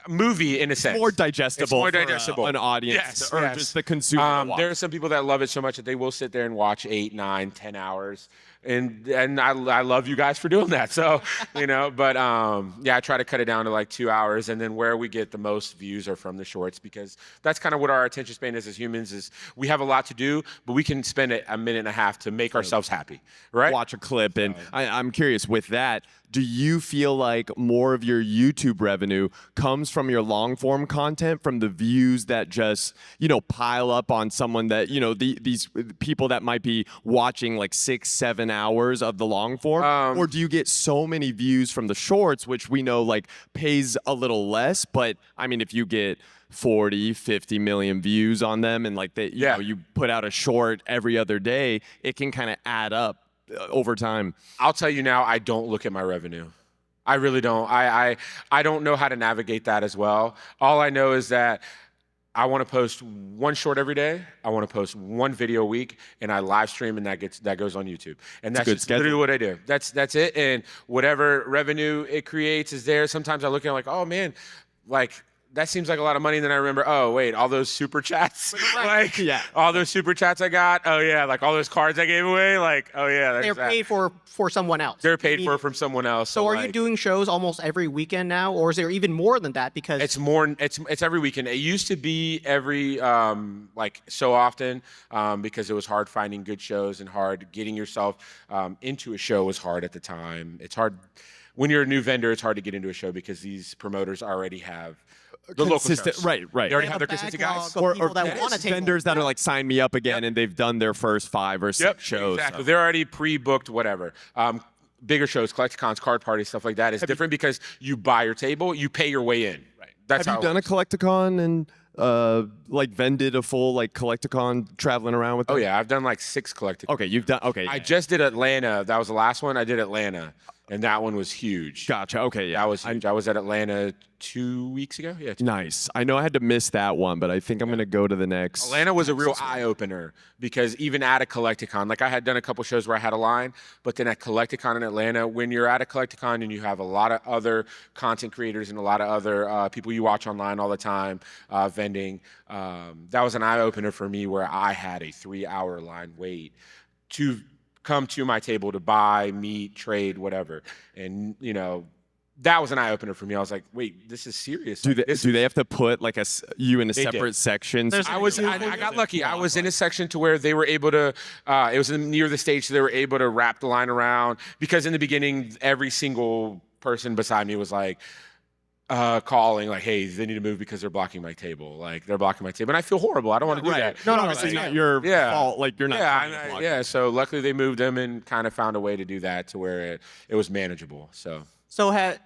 Movie, in a sense. More digestible. It's more digestible for an audience, yes, or yes. just the consumer. There are some people that love it so much that they will sit there and watch 8, 9, 10 hours. And I love you guys for doing that. So, you know, but yeah, I try to cut it down to like 2 hours, and then where we get the most views are from the shorts, because that's kind of what our attention span is as humans. Is we have a lot to do, but we can spend a minute and a half to make ourselves happy, right? Watch a clip, and I'm curious with that. Do you feel like more of your YouTube revenue comes from your long form content, from the views that just, you know, pile up on someone that, you know, these people that might be watching like 6, 7 hours of the long form? Or do you get so many views from the shorts, which we know like pays a little less, but I mean, if you get 40, 50 million views on them, and like that, you know, you put out a short every other day, it can kind of add up over time. I'll tell you now, I don't look at my revenue. I really don't. I don't know how to navigate that as well. All I know is that I want to post one short every day. I want to post one video a week, and I live stream, and that goes on YouTube. And that's just literally what I do. That's it. And whatever revenue it creates is there. Sometimes I look at it like, oh man, like, that seems like a lot of money. And then I remember, oh, wait, all those super chats, like, yeah, all those super chats I got. Oh, yeah, like all those cards I gave away. Like, oh, yeah. They're paid for someone else. They're paid for from someone else. So are you doing shows almost every weekend now? Or is there even more than that? Because it's more, it's every weekend. It used to be every, like, so often, because it was hard finding good shows and hard getting yourself into a show was hard at the time. It's hard. when you're a new vendor, it's hard to get into a show because these promoters already have the local shows. Right. They already have their consistency guys. Or people that want to take vendors that are like, sign me up again, and they've done their first 5 or 6 shows. Exactly. So. They're already pre-booked, whatever. Bigger shows, CollectCons, card parties, stuff like that is different because you buy your table, you pay your way in. Right. That's Have you done a Collecticon and like vended a full like Collecticon traveling around with them? Oh yeah, I've done like 6 Collecticons. Okay, you've done. Okay, I just did Atlanta. That was the last one. I did Atlanta, and that one was huge. Gotcha. Okay, yeah. That was huge. I was at Atlanta 2 weeks ago. Yeah. Nice. I know I had to miss that one, but I think I'm gonna go to the next. Atlanta was a real eye opener because even at a Collecticon, like I had done a couple shows where I had a line, but then at Collecticon in Atlanta, when you're at a Collecticon and you have a lot of other content creators and a lot of other people you watch online all the time, vending, that was an eye opener for me where I had a 3-hour line wait to come to my table to buy, meet, trade, whatever, and that was an eye opener for me. I was like, wait, this is serious. Do they have to put like you in a separate section? I got lucky. I was in a section to where they were able to, it was near the stage, so they were able to wrap the line around, because in the beginning, every single person beside me was like, calling like, hey, they need to move because they're blocking my table. Like, they're blocking my table. And I feel horrible. I don't want to do that. No, it's not your fault. Like, you're not trying to block them. So luckily they moved them and kind of found a way to do that to where it was manageable. So have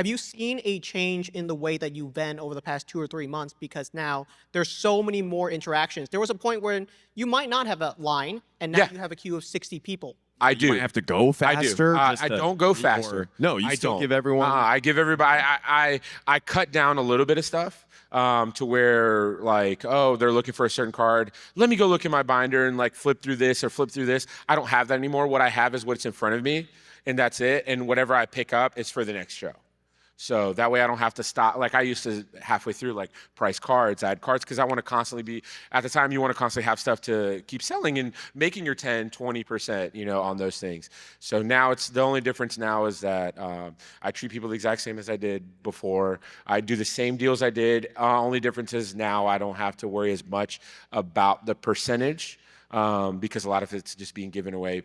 you seen a change in the way that you vend over the past 2 or 3 months? Because now there's so many more interactions. There was a point where you might not have a line, and now you have a queue of 60 people. I do. You might have to go faster. I don't go faster. No, you still give everyone. I give everybody. I cut down a little bit of stuff to where like, oh, they're looking for a certain card. Let me go look in my binder and like flip through this or flip through this. I don't have that anymore. What I have is what's in front of me, and that's it. And whatever I pick up is for the next show. So that way I don't have to stop. Like I used to halfway through like price cards, add cards, because I want to constantly be, at the time you want to constantly have stuff to keep selling and making your 10, 20%, on those things. So now the only difference now is that I treat people the exact same as I did before. I do the same deals I did. Only difference is now I don't have to worry as much about the percentage because a lot of it's just being given away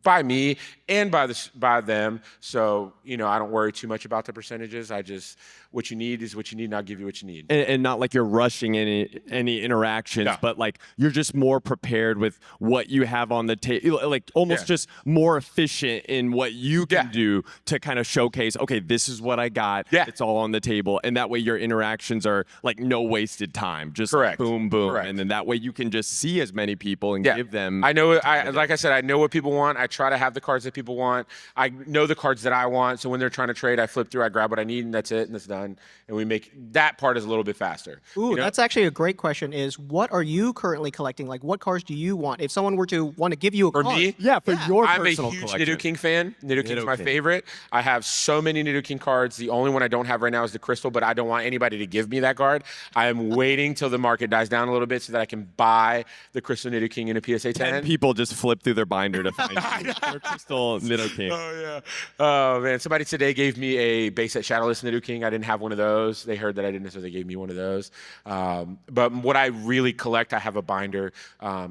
by me and by them. So, I don't worry too much about the percentages. I just, what you need is what you need, and I'll give you what you need. And not like you're rushing any interactions, but like you're just more prepared with what you have on the table, like almost just more efficient in what you can do to kind of showcase, okay, this is what I got. It's all on the table. And that way your interactions are like no wasted time. Just boom, boom. Correct. And then that way you can just see as many people and give them. I know, like I said, I know what people want. I try to have the cards that people want. I know the cards that I want. So when they're trying to trade, I flip through, I grab what I need, and that's it, and it's done. And we make that part is a little bit faster. Ooh, that's actually a great question. Is what are you currently collecting? Like, what cards do you want? If someone were to want to give you a card. For me? Yeah, for your I'm personal a huge collection. Nidoking fan. Nidoking's my favorite. I have so many Nidoking cards. The only one I don't have right now is the Crystal, but I don't want anybody to give me that card. I am waiting till the market dies down a little bit so that I can buy the Crystal Nidoking in a PSA 10. And people just flip through their binder to find their Crystal Nidoking. Oh, yeah. Oh, man. Somebody today gave me a base set Shadowless Nidoking. I didn't have one of those. They heard that I didn't, so they gave me one of those. But what I really collect, I have a binder.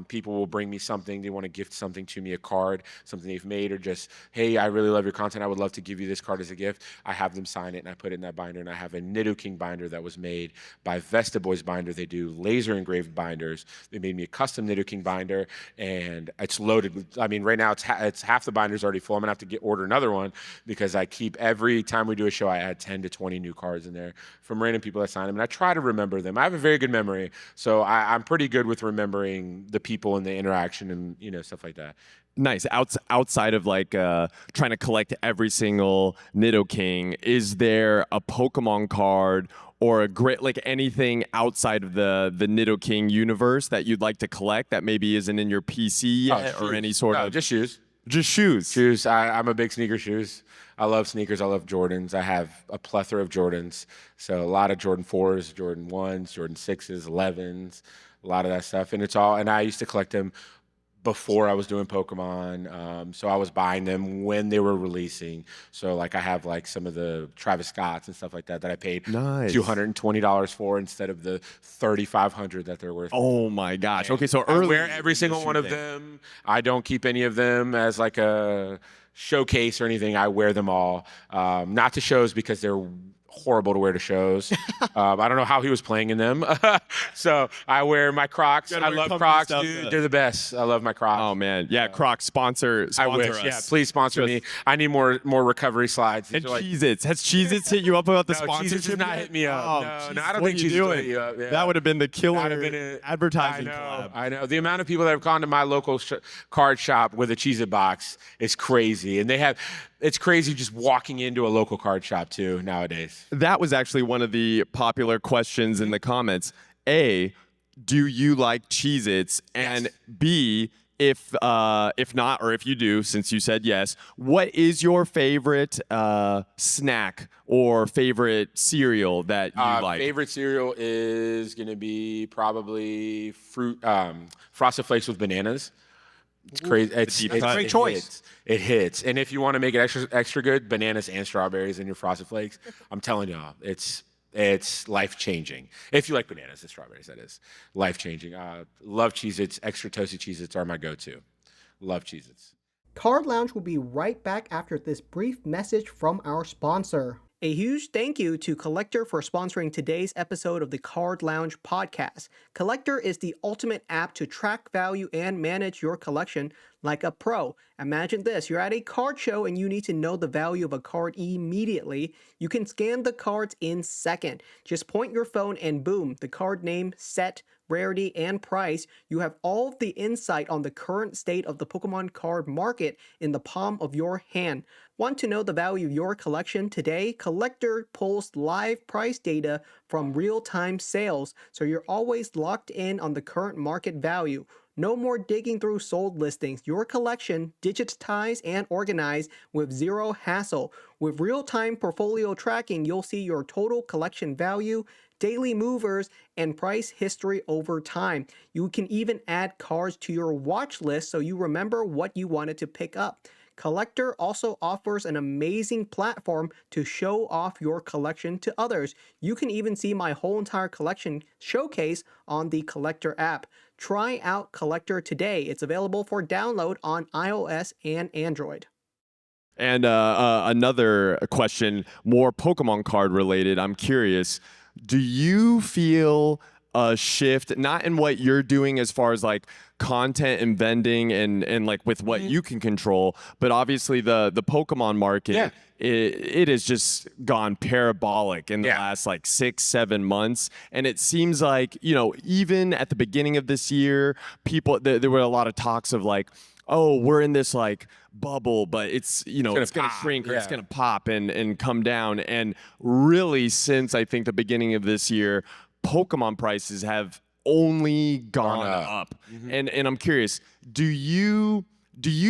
People will bring me something. They want to gift something to me, a card, something they've made, or just, hey, I really love your content. I would love to give you this card as a gift. I have them sign it, and I put it in that binder. And I have a Nidoking binder that was made by Vesta Boys Binder. They do laser engraved binders. They made me a custom Nidoking binder, and it's loaded with, right now it's half the binder's already full. I'm going to have to order another one because I keep, every time we do a show, I add 10 to 20 new cards in there from random people that sign them. And I try to remember them. I have a very good memory. So I'm pretty good with remembering the people and the interaction and, stuff like that. Nice. Outside of like trying to collect every single Nidoking, is there a Pokemon card or a great, like anything outside of the Nidoking universe that you'd like to collect that maybe isn't in your PC yet, or any sort of? Just shoes. Just shoes. Shoes. I'm a big sneaker shoes. I love sneakers. I love Jordans. I have a plethora of Jordans. So a lot of Jordan 4s, Jordan 1s, Jordan 6s, 11s, a lot of that stuff. And I used to collect them before I was doing Pokemon. So I was buying them when they were releasing. So like I have like some of the Travis Scotts and stuff like that I paid $220 for instead of the $3,500 that they're worth. Oh my gosh. Okay, so early. I wear every single one of them. I don't keep any of them as like a showcase or anything. I wear them all, not to shows because they're horrible to wear to shows. I don't know how he was playing in them. So I wear my Crocs. I love Crocs, dude. They're the best. I love my Crocs. Oh man, yeah, Crocs sponsor I wish. us. Yeah, please sponsor me. I need more recovery slides. And Cheez-Its. Has Cheez-Its hit you up about the sponsorship? Cheez-Its has not hit me up. No, I don't think Cheez-Its will hit you up. Yeah. That would have been the killer advertising collab. I know. The amount of people that have gone to my local card shop with a Cheez-It box is crazy. And it's crazy just walking into a local card shop too nowadays. That was actually one of the popular questions in the comments. A, do you like Cheez-Its? And Yes. B, if not, or if you do, since you said yes, what is your favorite snack or favorite cereal that you like? Favorite cereal is going to be probably Frosted Flakes with bananas. It's crazy. It's a great choice. It hits. And if you want to make it extra good, bananas and strawberries in your Frosted Flakes, I'm telling you, it's life-changing. If you like bananas and strawberries, that is. Life-changing. Love Cheez-Its. Extra toasty Cheez-Its are my go-to. Love Cheez-Its. Card Lounge will be right back after this brief message from our sponsor. A huge thank you to Collectr for sponsoring today's episode of the Card Lounge podcast. Collectr is the ultimate app to track value and manage your collection like a pro. Imagine this, you're at a card show and you need to know the value of a card immediately. You can scan the cards in seconds. Just point your phone and boom, the card name, set, rarity, and price. You have all of the insight on the current state of the Pokemon card market in the palm of your hand. Want to know the value of your collection today? Collectr pulls live price data from real-time sales, so you're always locked in on the current market value. No more digging through sold listings. Your collection digitized and organized with zero hassle. With real-time portfolio tracking, you'll see your total collection value, daily movers, and price history over time. You can even add cards to your watch list so you remember what you wanted to pick up. Collectr also offers an amazing platform to show off your collection to others. You can even see my whole entire collection showcase on the Collectr app. Try out Collectr today. It's available for download on iOS and Android. And another question, more Pokemon card related. I'm curious, do you feel a shift, not in what you're doing as far as like content and vending and like with what you can control, but obviously the Pokemon market, it has just gone parabolic in the last like 6-7 months. And it seems like, you know, even at the beginning of this year, there were a lot of talks of like, oh, we're in this like bubble, but it's, you know, it's going to shrink or it's going to pop and come down. And really, since I think the beginning of this year, Pokemon prices have only gone up. And I'm curious, do you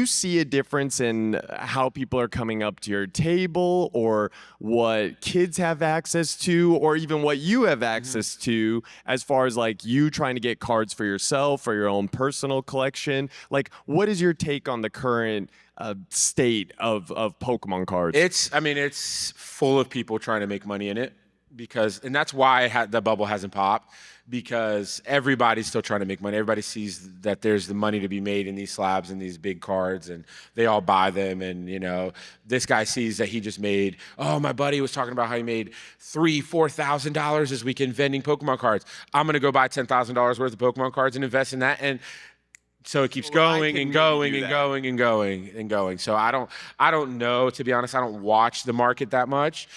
see a difference in how people are coming up to your table or what kids have access to or even what you have access to as far as like you trying to get cards for yourself or your own personal collection? Like, what is your take on the current state of Pokemon cards? It's full of people trying to make money in it. And that's why the bubble hasn't popped, because everybody's still trying to make money. Everybody sees that there's the money to be made in these slabs and these big cards, and they all buy them. And, you know, this guy sees that he just made, my buddy was talking about how he made $3,000-$4,000 this weekend vending Pokemon cards. I'm going to go buy $10,000 worth of Pokemon cards and invest in that. And so it keeps going and going and going and going and going. So I don't know, to be honest. I don't watch the market that much.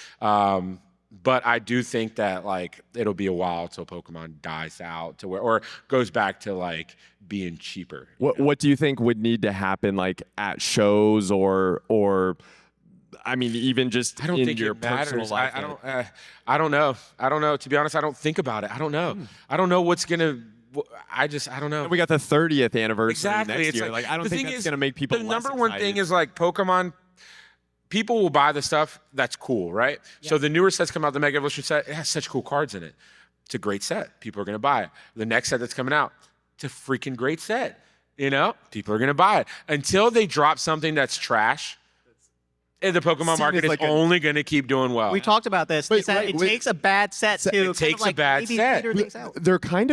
But I do think that like it'll be a while till Pokemon dies out to where or goes back to like being cheaper. What do you think would need to happen like at shows or I mean even just in your personal life? I don't know. To be honest, I don't think about it. I don't know. I don't know what's gonna. I don't know. We got the 30th anniversary exactly. next It's year. Like I don't think that's gonna make people. The less number one excited. thing is like Pokemon. People will buy the stuff that's cool, right? Yeah. So the newer sets come out, the Mega Evolution set, it has such cool cards in it. It's a great set. People are going to buy it. The next set that's coming out, it's a freaking great set. You know, people are going to buy it. Until they drop something that's trash, And the Pokemon Seen market as is like only going to keep doing well. We talked about this. Wait, Is that right, it wait. takes a bad set to It takes a bad maybe set. peter things out. They're kind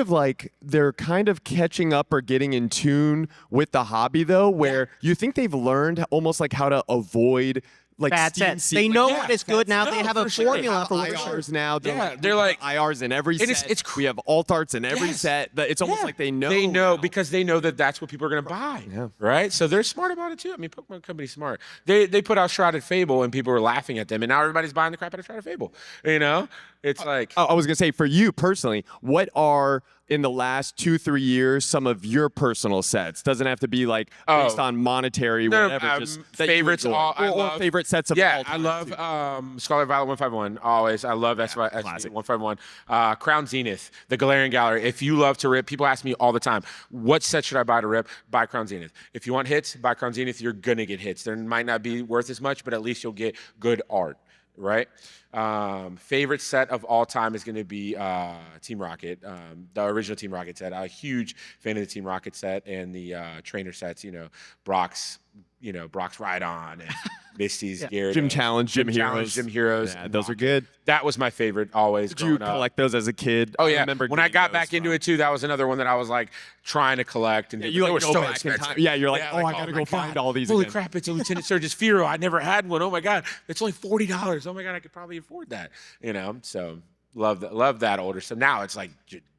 of catching up or getting in tune with the hobby though, where you think they've learned almost like how to avoid like Bad Steam sets. They know what is good now. They have a for sure. formula for what IRs now. They're like IRs in every and set. it's we have alt arts in every Yes. set. It's almost like they know. They know now. because they know that that's what people are going to buy. Yeah. Right? So they're smart about it too. I mean, Pokemon Company's smart. They put out Shrouded Fable and people were laughing at them, and now everybody's buying the crap out of Shrouded Fable. You know? It's like I was gonna say for you personally, what are in the last 2-3 years some of your personal sets? Doesn't have to be like based on monetary, whatever. Just that you favorites. enjoy. I or love favorite sets of yeah. all I time, love too. Scarlet Violet 151. Always. I love that's why classic. 151. Crown Zenith, the Galarian Gallery. If you love to rip, people ask me all the time, what set should I buy to rip? Buy Crown Zenith. If you want hits, buy Crown Zenith. You're gonna get hits. They might not be worth as much, but at least you'll get good art. Right? Favorite set of all time is going to be Team Rocket, the original Team Rocket set. I'm a huge fan of the Team Rocket set and the trainer sets. Brock's Ride On and Misty's Gyarados. Gym Challenge, Gym Heroes. Gym Heroes. Yeah, those are good. That was my favorite always. Did you growing up. collect those as a kid? Oh yeah. remember When I getting got those back into from- it too, that was another one that I was like trying to collect. And you they like were go so back in expensive. time. Yeah, you're like, Yeah, I like, gotta my go find God. all these Holy again. crap! It's a Lieutenant Surge's Firo. I never had one. Oh my God! It's only $40. Oh my God! I could probably afford that. So love that older stuff. Now it's like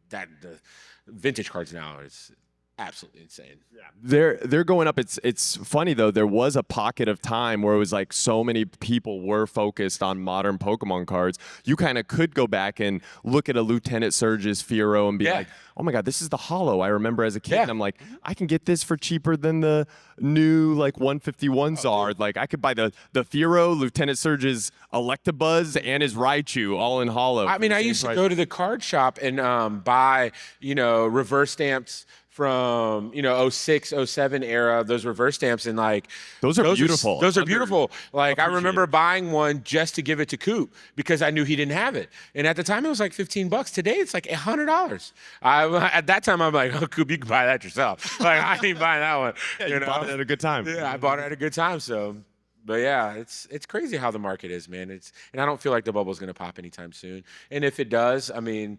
that the vintage cards now is absolutely insane. They're going up. It's funny though. There was a pocket of time where it was like so many people were focused on modern Pokemon cards. You kind of could go back and look at a Lieutenant Surge's Firo and be like, oh my God, this is the holo I remember as a kid. Yeah. And I'm like, I can get this for cheaper than the new like 151 Zard. Like I could buy the Firo, Lieutenant Surge's Electabuzz, and his Raichu all in holo. I mean, I used to go to the card shop and buy reverse stamps from 06, 07 era, those reverse stamps, and like Those are beautiful. Those are beautiful. Like I remember buying one just to give it to Coop because I knew he didn't have it. And at the time it was like $15. Today it's like $100. At that time I'm like, oh Coop, you can buy that yourself. Like I ain't buying that one. you bought it at a good time. Yeah, I bought it at a good time. So, but yeah, it's crazy how the market is, man. And I don't feel like the bubble's gonna pop anytime soon. And if it does, I mean,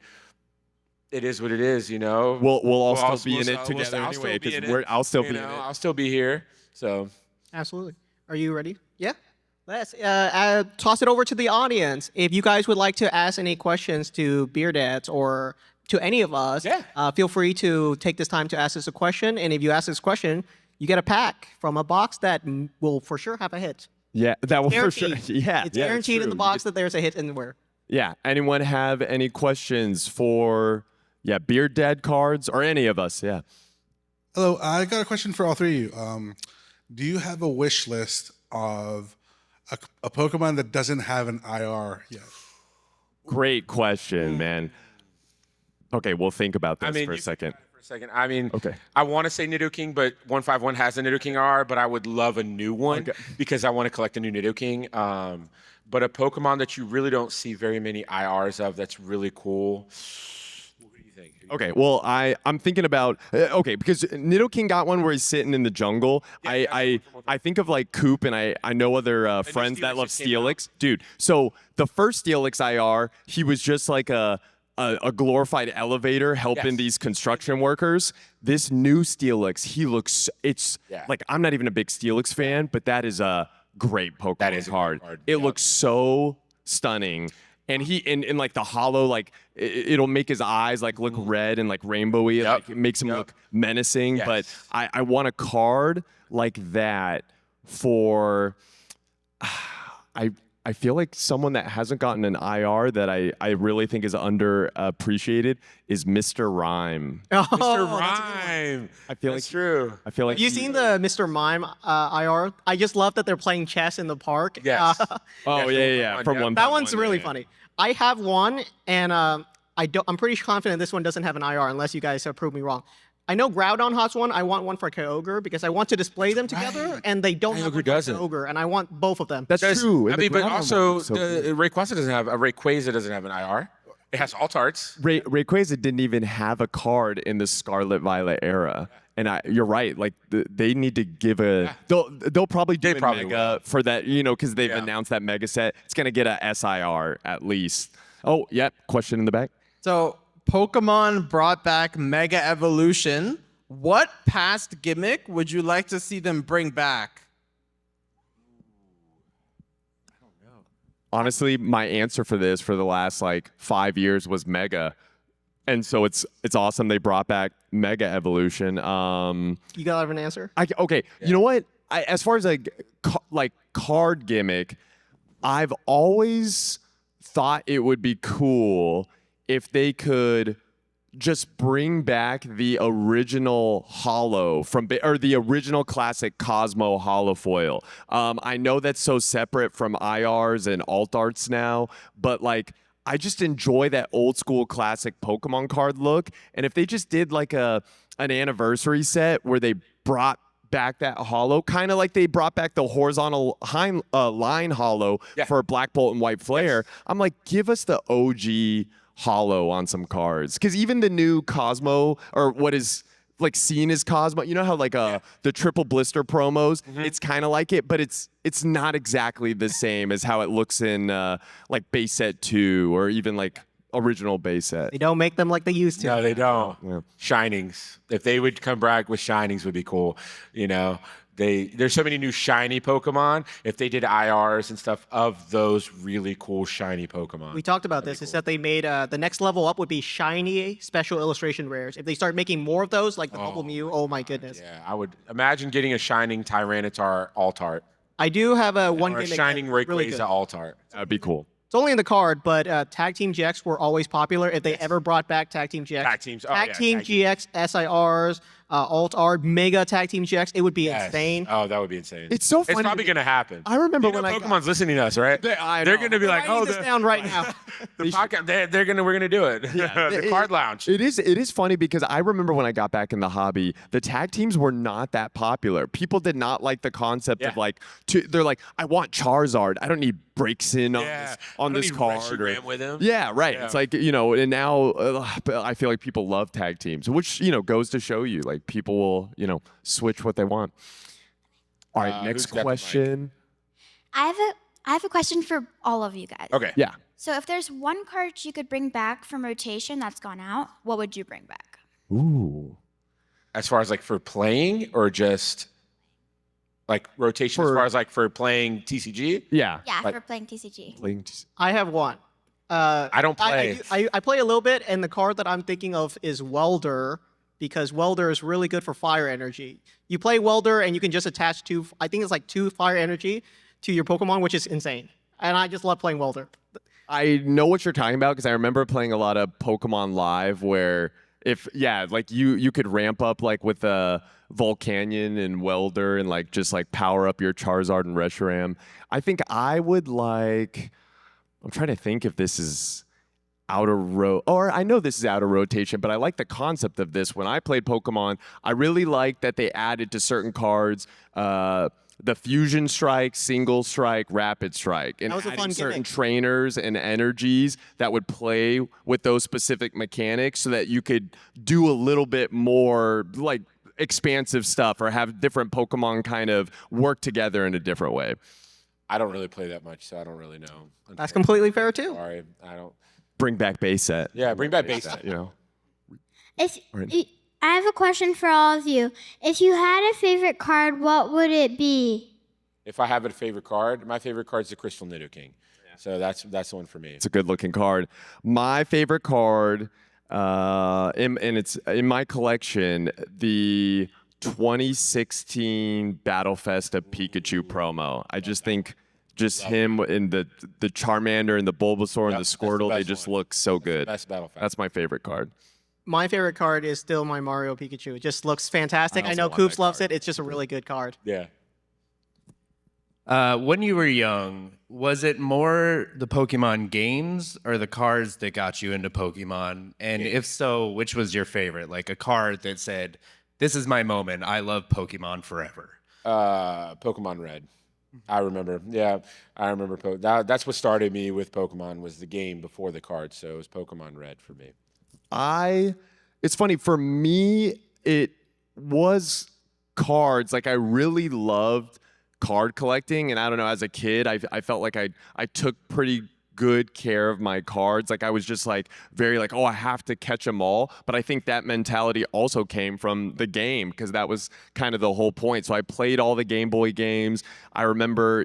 it is what it is, We'll all still be in it together I'll still anyway be in because it, I'll still be in it. I'll still be here. So Absolutely. Are you ready? Yeah. Let's toss it over to the audience. If you guys would like to ask any questions to Beard Dads or to any of us, feel free to take this time to ask us a question. And if you ask this question, you get a pack from a box that will for sure have a hit. Yeah, that will for sure. Guaranteed. Yeah, It's yeah, guaranteed in true. the box that there's a hit anywhere. Yeah. Anyone have any questions for Beard Dad Cardz or any of us? Yeah. Hello, I got a question for all three of you. Do you have a wish list of a Pokemon that doesn't have an IR yet? Great question, man. Okay, we'll think about this for a second. I mean, Okay. I want to say Nidoking, but 151 has a Nidoking R, but I would love a new one because I want to collect a new Nidoking. But a Pokemon that you really don't see very many IRs of that's really cool. What do you think? Okay, well, I'm thinking about because Nidoking got one where he's sitting in the jungle. I think of like Coop, and I know other friends that love Steelix, dude. So the first Steelix IR, he was just like a glorified elevator helping these construction workers. This new Steelix, he looks. Like I'm not even a big Steelix fan, but that is a great Pokemon That is a card. great card. It looks so stunning. And he in like the hollow, like it'll make his eyes like look red and like rainbowy. Like, it makes him look menacing. Yes. But I want a card like that for. I feel like someone that hasn't gotten an IR that I really think is underappreciated is Mr. Rhyme. Mr. Rhyme. I feel That's like true. I feel like You seen the Mr. Mime IR? I just love that they're playing chess in the park. Yes. Oh yeah. From one. That one's really funny. I have one, and I'm pretty confident this one doesn't have an IR unless you guys have proved me wrong. I know Groudon has one. I want one for Kyogre because I want to display them together, and they don't have Kyogre one for doesn't. Kyogre, and I want both of them. That's true. I And mean, the but Groudon also one is so good. Rayquaza doesn't have an IR. It has alt arts. Rayquaza didn't even have a card in the Scarlet Violet era. And you're right. Like they need to give a. They'll probably do a mega for that, because they've announced that mega set. It's gonna get a SIR at least. Oh, yep. Question in the back. So Pokemon brought back Mega Evolution. What past gimmick would you like to see them bring back? Honestly, my answer for this for the last 5 years was Mega. And so it's awesome they brought back Mega Evolution. You got an answer? Okay, you know what? As far as card gimmick, I've always thought it would be cool if they could just bring back the original holo or the original classic Cosmo holo foil. I know that's so separate from IRs and alt arts now, but I just enjoy that old school classic Pokemon card look. And if they just did an anniversary set where they brought back that holo, kind of like they brought back the horizontal line holo for Black Bolt and White Flare, I'm like, give us the OG holo on some cards. Because even the new Cosmo, or what is seen as Cosmo, you know how the triple blister promos, it's kind of like it, but it's not exactly the same as how it looks in base set 2 or even original base set. They don't make them like they used to. No, they don't. Yeah. Shinings. If they would come back with Shinings would be cool. There's so many new shiny Pokemon. If they did IRs and stuff of those really cool shiny Pokemon. We talked about this. It's that they made the next level up would be shiny special illustration rares. If they start making more of those, like the Bubble Mew, oh my goodness. Yeah, I would imagine getting a shining Tyranitar alt art. I do have one or a gimmick shining Rayquaza really alt art. That'd be cool. It's only in the card, but Tag Team GX were always popular. If they ever brought back Tag Team GX, Tag Teams, Tag Team GX, SIRs, Alt Art, Mega Tag Team GX, it would be insane. Oh, that would be insane. It's so funny. It's probably gonna happen. I remember when Pokemon's listening to us, right? They're gonna be like, "Oh, this down right now." The podcast, we're gonna do it. Yeah, the card lounge. It is funny because I remember when I got back in the hobby, the tag teams were not that popular. People did not like the concept of they're like, I want Charizard. I don't need breaks in on this card. With him. Yeah, right. Yeah. It's and now I feel like people love tag teams, which goes to show you people will switch what they want. All right, next question. I have a question for all of you guys. Okay. Yeah. So if there's one card you could bring back from rotation that's gone out, what would you bring back? Ooh. As far as for playing or just rotation as far as for playing TCG? Yeah. Yeah, for playing TCG. I have one. I don't play. I play a little bit, and the card that I'm thinking of is Welder, because Welder is really good for fire energy. You play Welder, and you can just attach I think it's 2 fire energy to your Pokemon, which is insane. And I just love playing Welder. I know what you're talking about because I remember playing a lot of Pokemon Live where you could ramp up with a Volcanion and Welder and just power up your Charizard and Reshiram. I think I would I'm trying to think if this is or I know this is out of rotation, but I like the concept of this. When I played Pokemon, I really liked that they added to certain cards the Fusion Strike, Single Strike, Rapid Strike, and adding certain trainers and energies that would play with those specific mechanics so that you could do a little bit more expansive stuff or have different Pokemon kind of work together in a different way. I don't really play that much, so I don't really know. That's completely fair too. Sorry, I don't. Bring back base set. Yeah, bring back base set. I have a question for all of you. If you had a favorite card, what would it be? If I have a favorite card, my favorite card is the Crystal Nidoking. Yeah. So that's the one for me. It's a good looking card. My favorite card, and it's in my collection, the 2016 Battle Festa Pikachu promo. I just think him in the Charmander and the Bulbasaur and the Squirtle, they just look so good. Best Battle Festa. That's my favorite card. My favorite card is still my Mario Pikachu. It just looks fantastic. I know Coops loves it. It's just a really good card. Yeah. When you were young, was it more the Pokemon games or the cards that got you into Pokemon? And if so, which was your favorite? A card that said, "This is my moment. I love Pokemon forever." Pokemon Red. I remember. Yeah, I remember. That's what started me with Pokemon was the game before the cards. So it was Pokemon Red for me. It's funny for me. It was cards. Like I really loved card collecting, and I don't know. As a kid, I felt like I took pretty good care of my cards. Like I was just like very like, oh, I have to catch them all. But I think that mentality also came from the game because that was kind of the whole point. So I played all the Game Boy games. I remember,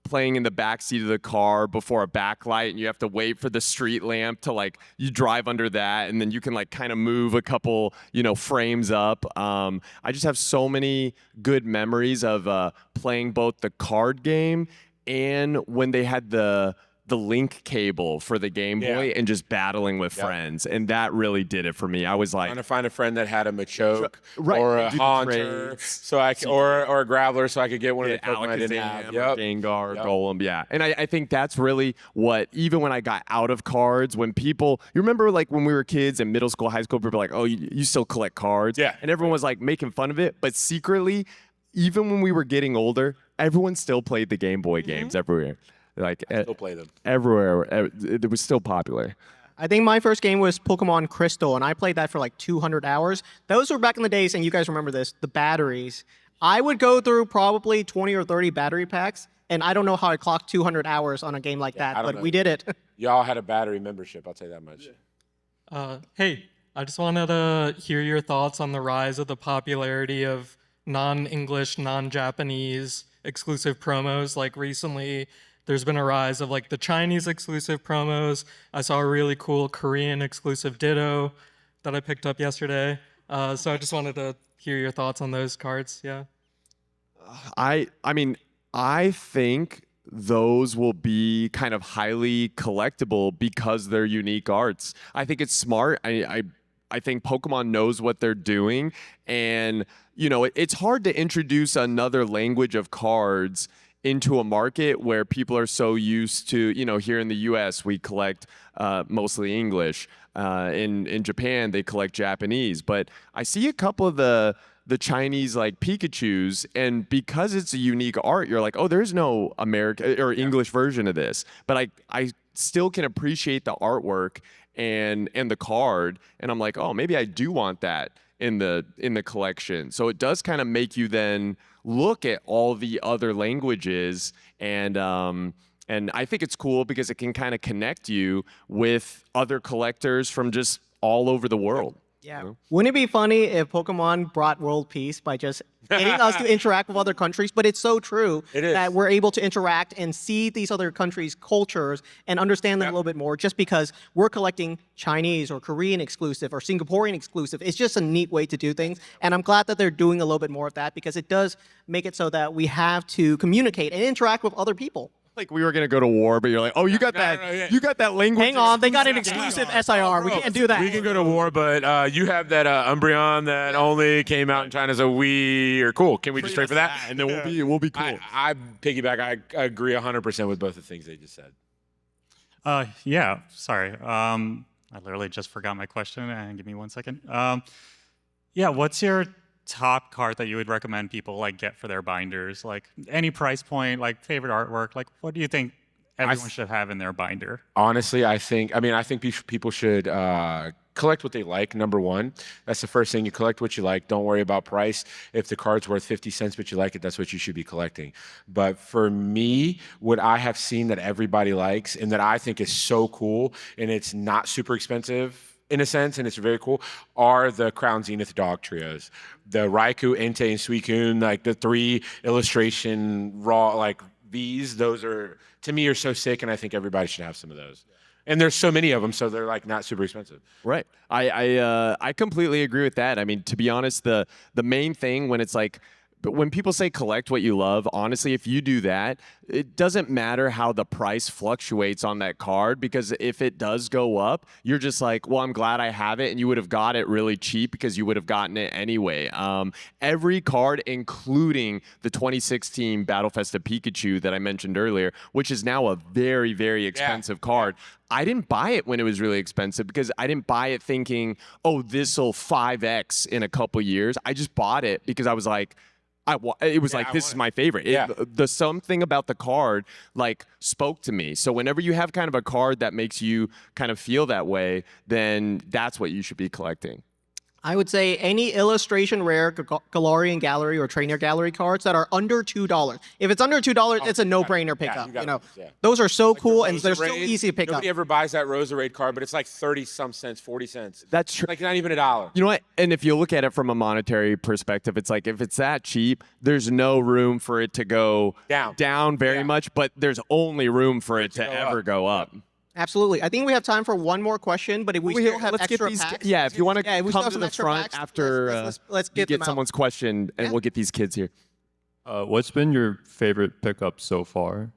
playing in the back seat of the car before a backlight, and you have to wait for the street lamp to like you drive under that, and then you can like kind of move a couple frames up. I just have so many good memories of playing both the card game and when they had the link cable for the Game Boy and just battling with friends, and that really did it for me. I was like trying to find a friend that had a Machoke right, or a Haunter, so I could, or a Graveler, so I could get one of the Pokemon I didn't have. Gengar, Golem, and I think that's really what, even when I got out of cards, when people, you remember like when we were kids in middle school, high school, people were like, oh, you still collect cards? Yeah. And everyone was like making fun of it, but secretly, even when we were getting older, everyone still played the Game Boy games everywhere. Like still play them everywhere. It was still popular. I think my first game was Pokemon Crystal, and I played that for like 200 hours. Those were back in the days, and you guys remember this, the batteries. I would go through probably 20 or 30 battery packs, and I don't know how I clocked 200 hours on a game like that, but we did it. Y'all had a battery membership, I'll tell you that much. Hey, I just wanted to hear your thoughts on the rise of the popularity of non-English, non-Japanese exclusive promos. Like recently, there's been a rise of like the Chinese exclusive promos. I saw a really cool Korean exclusive Ditto that I picked up yesterday. So I just wanted to hear your thoughts on those cards. Yeah. I mean, I think those will be kind of highly collectible because they're unique arts. I think it's smart. I think Pokemon knows what they're doing, and it's hard to introduce another language of cards into a market where people are so used to, here in the US, we collect mostly English. In Japan, they collect Japanese. But I see a couple of the Chinese like Pikachus, and because it's a unique art, you're like, oh, there's no American or English version of this. But I still can appreciate the artwork and the card, and I'm like, oh, maybe I do want that in the collection. So it does kind of make you then look at all the other languages, and I think it's cool because it can kind of connect you with other collectors from just all over the world. Yeah. Wouldn't it be funny if Pokemon brought world peace by just getting us to interact with other countries? But it's so true that we're able to interact and see these other countries' cultures and understand them a little bit more just because we're collecting Chinese or Korean exclusive or Singaporean exclusive. It's just a neat way to do things. And I'm glad that they're doing a little bit more of that because it does make it so that we have to communicate and interact with other people. Like we were gonna go to war, but you're like, oh, you got you got that language. Hang on, they got an exclusive SIR. We can't do that. We can go to war, but you have that Umbreon that only came out in China, so we are cool. Can we just trade for that? And then we'll be cool. I piggyback. I agree 100% with both the things they just said. Yeah. Sorry. I literally just forgot my question. Give me 1 second. Yeah. What's your top card that you would recommend people like get for their binders? Like any price point, like favorite artwork, like what do you think everyone should have in their binder? Honestly, I think people should collect what they like, number one. That's the first thing. You collect what you like. Don't worry about price. If the card's worth 50 cents but you like it, that's what you should be collecting. But for me, what I have seen that everybody likes and that I think is so cool, and it's not super expensive in a sense, and it's very cool, are the Crown Zenith dog trios. The Raikou, Entei, and Suicune, like the 3 illustration raw, like these, those are, to me, are so sick, and I think everybody should have some of those. And there's so many of them, so they're like not super expensive. Right. I completely agree with that. I mean, to be honest, the main thing when it's like, but when people say collect what you love, honestly, if you do that, it doesn't matter how the price fluctuates on that card, because if it does go up, you're just like, well, I'm glad I have it, and you would have got it really cheap because you would have gotten it anyway. Every card, including the 2016 Battle Festa Pikachu that I mentioned earlier, which is now a very, very expensive card. I didn't buy it when it was really expensive because I didn't buy it thinking, oh, this'll 5x in a couple years. I just bought it because I was like, It was like, I this want is it. my favorite. Yeah. The something about the card like spoke to me. So whenever you have kind of a card that makes you kind of feel that way, then that's what you should be collecting. I would say any illustration rare Galarian Gallery or Trainer Gallery cards that are under $2. If it's under $2, it's a no-brainer pickup. got those, yeah. Those are so cool and Rosa they're so Raid, easy to pick up. Nobody ever buys that Rosa Raid card, but it's like 30-some cents, 40 cents. That's true. Like not even $1. You know what? And if you look at it from a monetary perspective, it's like if it's that cheap, there's no room for it to go down very much, but there's only room for it to ever go up. Absolutely. I think we have time for one more question, but if we still have let's extra get these. packs, Yeah, if you want to we still come have to some the extra front packs, after let's you get them get out. someone's question, and we'll get these kids here. What's been your favorite pickup so far?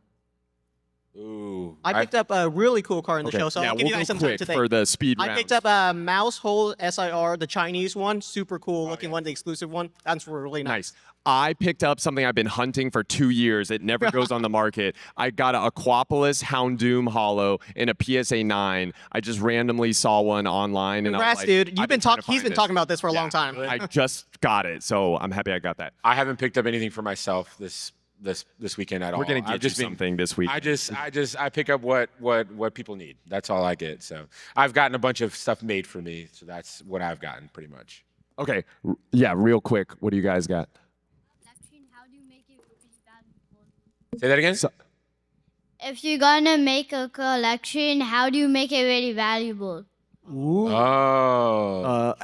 Ooh. I picked up a really cool card in the Okay. show, so Yeah, I'll give you we'll guys go some time quick to think. for the speed I round. picked up a Mouse Hole SIR, the Chinese one, super cool looking one, the exclusive one. That's really nice. I picked up something I've been hunting for 2 years. It never goes on the market. I got an Aquapolis Houndoom Hollow in a PSA 9. I just randomly saw one online, and I was Congrats, like, dude. I've been He's been talking about this for a long time. I just got it, so I'm happy I got that. I haven't picked up anything for myself this weekend at all. We're gonna get I've just you something this week. I pick up what people need. That's all I get. So I've gotten a bunch of stuff made for me. So that's what I've gotten pretty much. Okay, yeah, real quick. What do you guys got? Say that again. If you're gonna make a collection, how do you make it really valuable? Oh.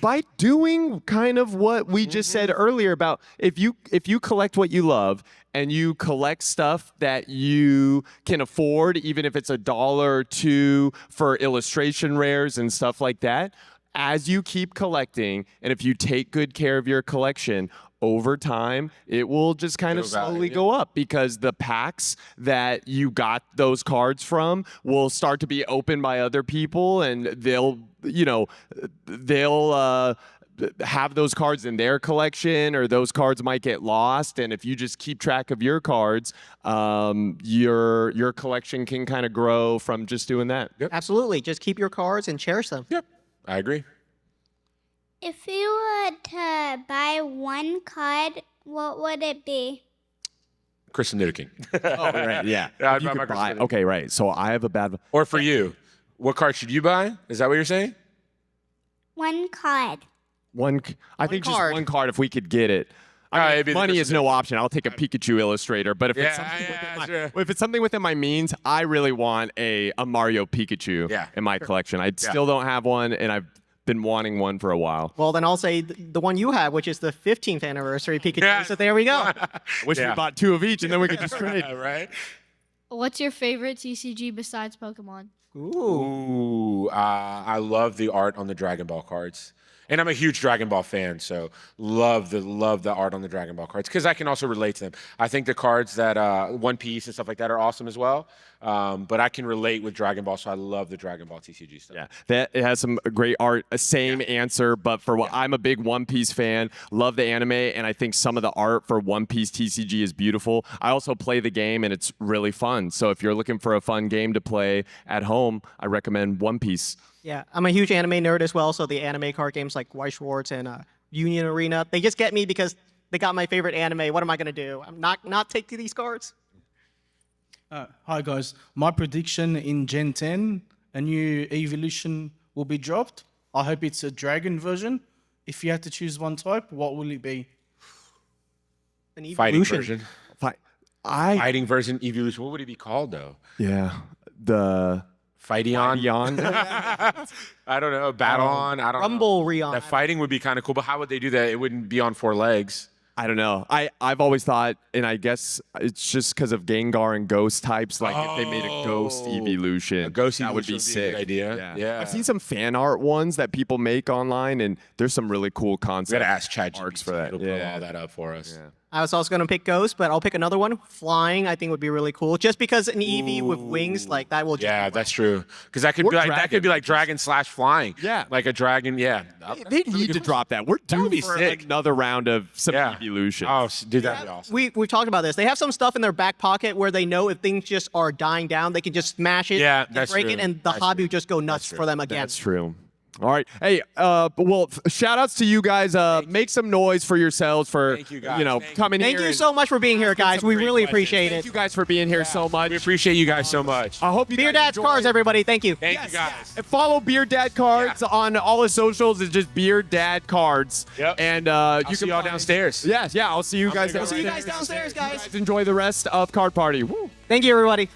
By doing kind of what we just said earlier about if you collect what you love and you collect stuff that you can afford, even if it's $1 or $2 for illustration rares and stuff like that, as you keep collecting, and if you take good care of your collection, over time, it will just kind of slowly go up because the packs that you got those cards from will start to be opened by other people, and they'll have those cards in their collection, or those cards might get lost. And if you just keep track of your cards, your collection can kind of grow from just doing that. Yep. Absolutely. Just keep your cards and cherish them. Yep. I agree. If you were to buy one card, what would it be? Kristen Nidoking. Oh, right, yeah. I'd If you buy could my Kristen Nidoking. okay, right. So I have a bad. Or for you, what card should you buy? Is that what you're saying? One card. I think just card. one card if we could get it. It'd be the Money is Kristen no option. I'll take a Pikachu illustrator, but if it's something within my means, I really want a Mario Pikachu in my collection. I still don't have one, and I've been wanting one for a while. Well, then I'll say the one you have, which is the 15th anniversary Pikachu. So there we go. Wish we bought 2 of each, and then we could just trade. Right? What's your favorite TCG besides Pokemon? Ooh, I love the art on the Dragon Ball cards. And I'm a huge Dragon Ball fan, so love the art on the Dragon Ball cards because I can also relate to them. I think the cards that One Piece and stuff like that are awesome as well. But I can relate with Dragon Ball, so I love the Dragon Ball TCG stuff. Yeah, it has some great art. Same answer, but for what I'm a big One Piece fan, love the anime, and I think some of the art for One Piece TCG is beautiful. I also play the game, and it's really fun. So if you're looking for a fun game to play at home, I recommend One Piece. Yeah, I'm a huge anime nerd as well, so the anime card games like White Schwartz and Union Arena, they just get me because they got my favorite anime. What am I going to do? I'm not taking these cards? Hi, guys. My prediction in Gen 10, a new evolution will be dropped. I hope it's a dragon version. If you had to choose one type, what will it be? An Fighting evolution. version. Fighting version evolution. What would it be called, though? Yeah, the... Fightion. I don't know. Battle on. I don't know. Rumble Rion. That fighting would be kind of cool, but how would they do that? It wouldn't be on 4 legs. I don't know. I've always thought, and I guess it's just because of Gengar and Ghost types. Like if they made a Ghost evolution, that would be sick. A good idea. Yeah. I've seen some fan art ones that people make online, and there's some really cool concepts. We gotta ask ChatGPT arcs for that. It'll pull all that up for us. Yeah. I was also going to pick Ghost, but I'll pick another one. Flying, I think, would be really cool. Just because an EV with wings, like that will just Yeah, that's true. Because that could be like dragon slash flying. Yeah. Like a dragon, yeah. They need to drop that. We're due for another round of some evolution. Oh, dude, that'd be awesome. We've talked about this. They have some stuff in their back pocket where they know if things just are dying down, they can just smash it, Yeah, and that's break true. it, and the hobby will just go nuts for them again. That's true. All right. Hey, well, shout outs to you guys. Make some noise for yourselves for, Thank you, guys. coming here. Thank you and so much for being here, guys. We really appreciate Thank it. you guys for being here so much. We appreciate you guys so much. I hope you Beard guys Dad enjoy. Cardz, everybody. Thank you. Thank you guys. And follow Beard Dad Cardz on all his socials. It's just Beard Dad Cardz. Yep. And you See can y'all downstairs. Yeah. I'll see you guys gonna go downstairs. See you guys downstairs, guys. Enjoy the rest of Card Party. Woo. Thank you, everybody.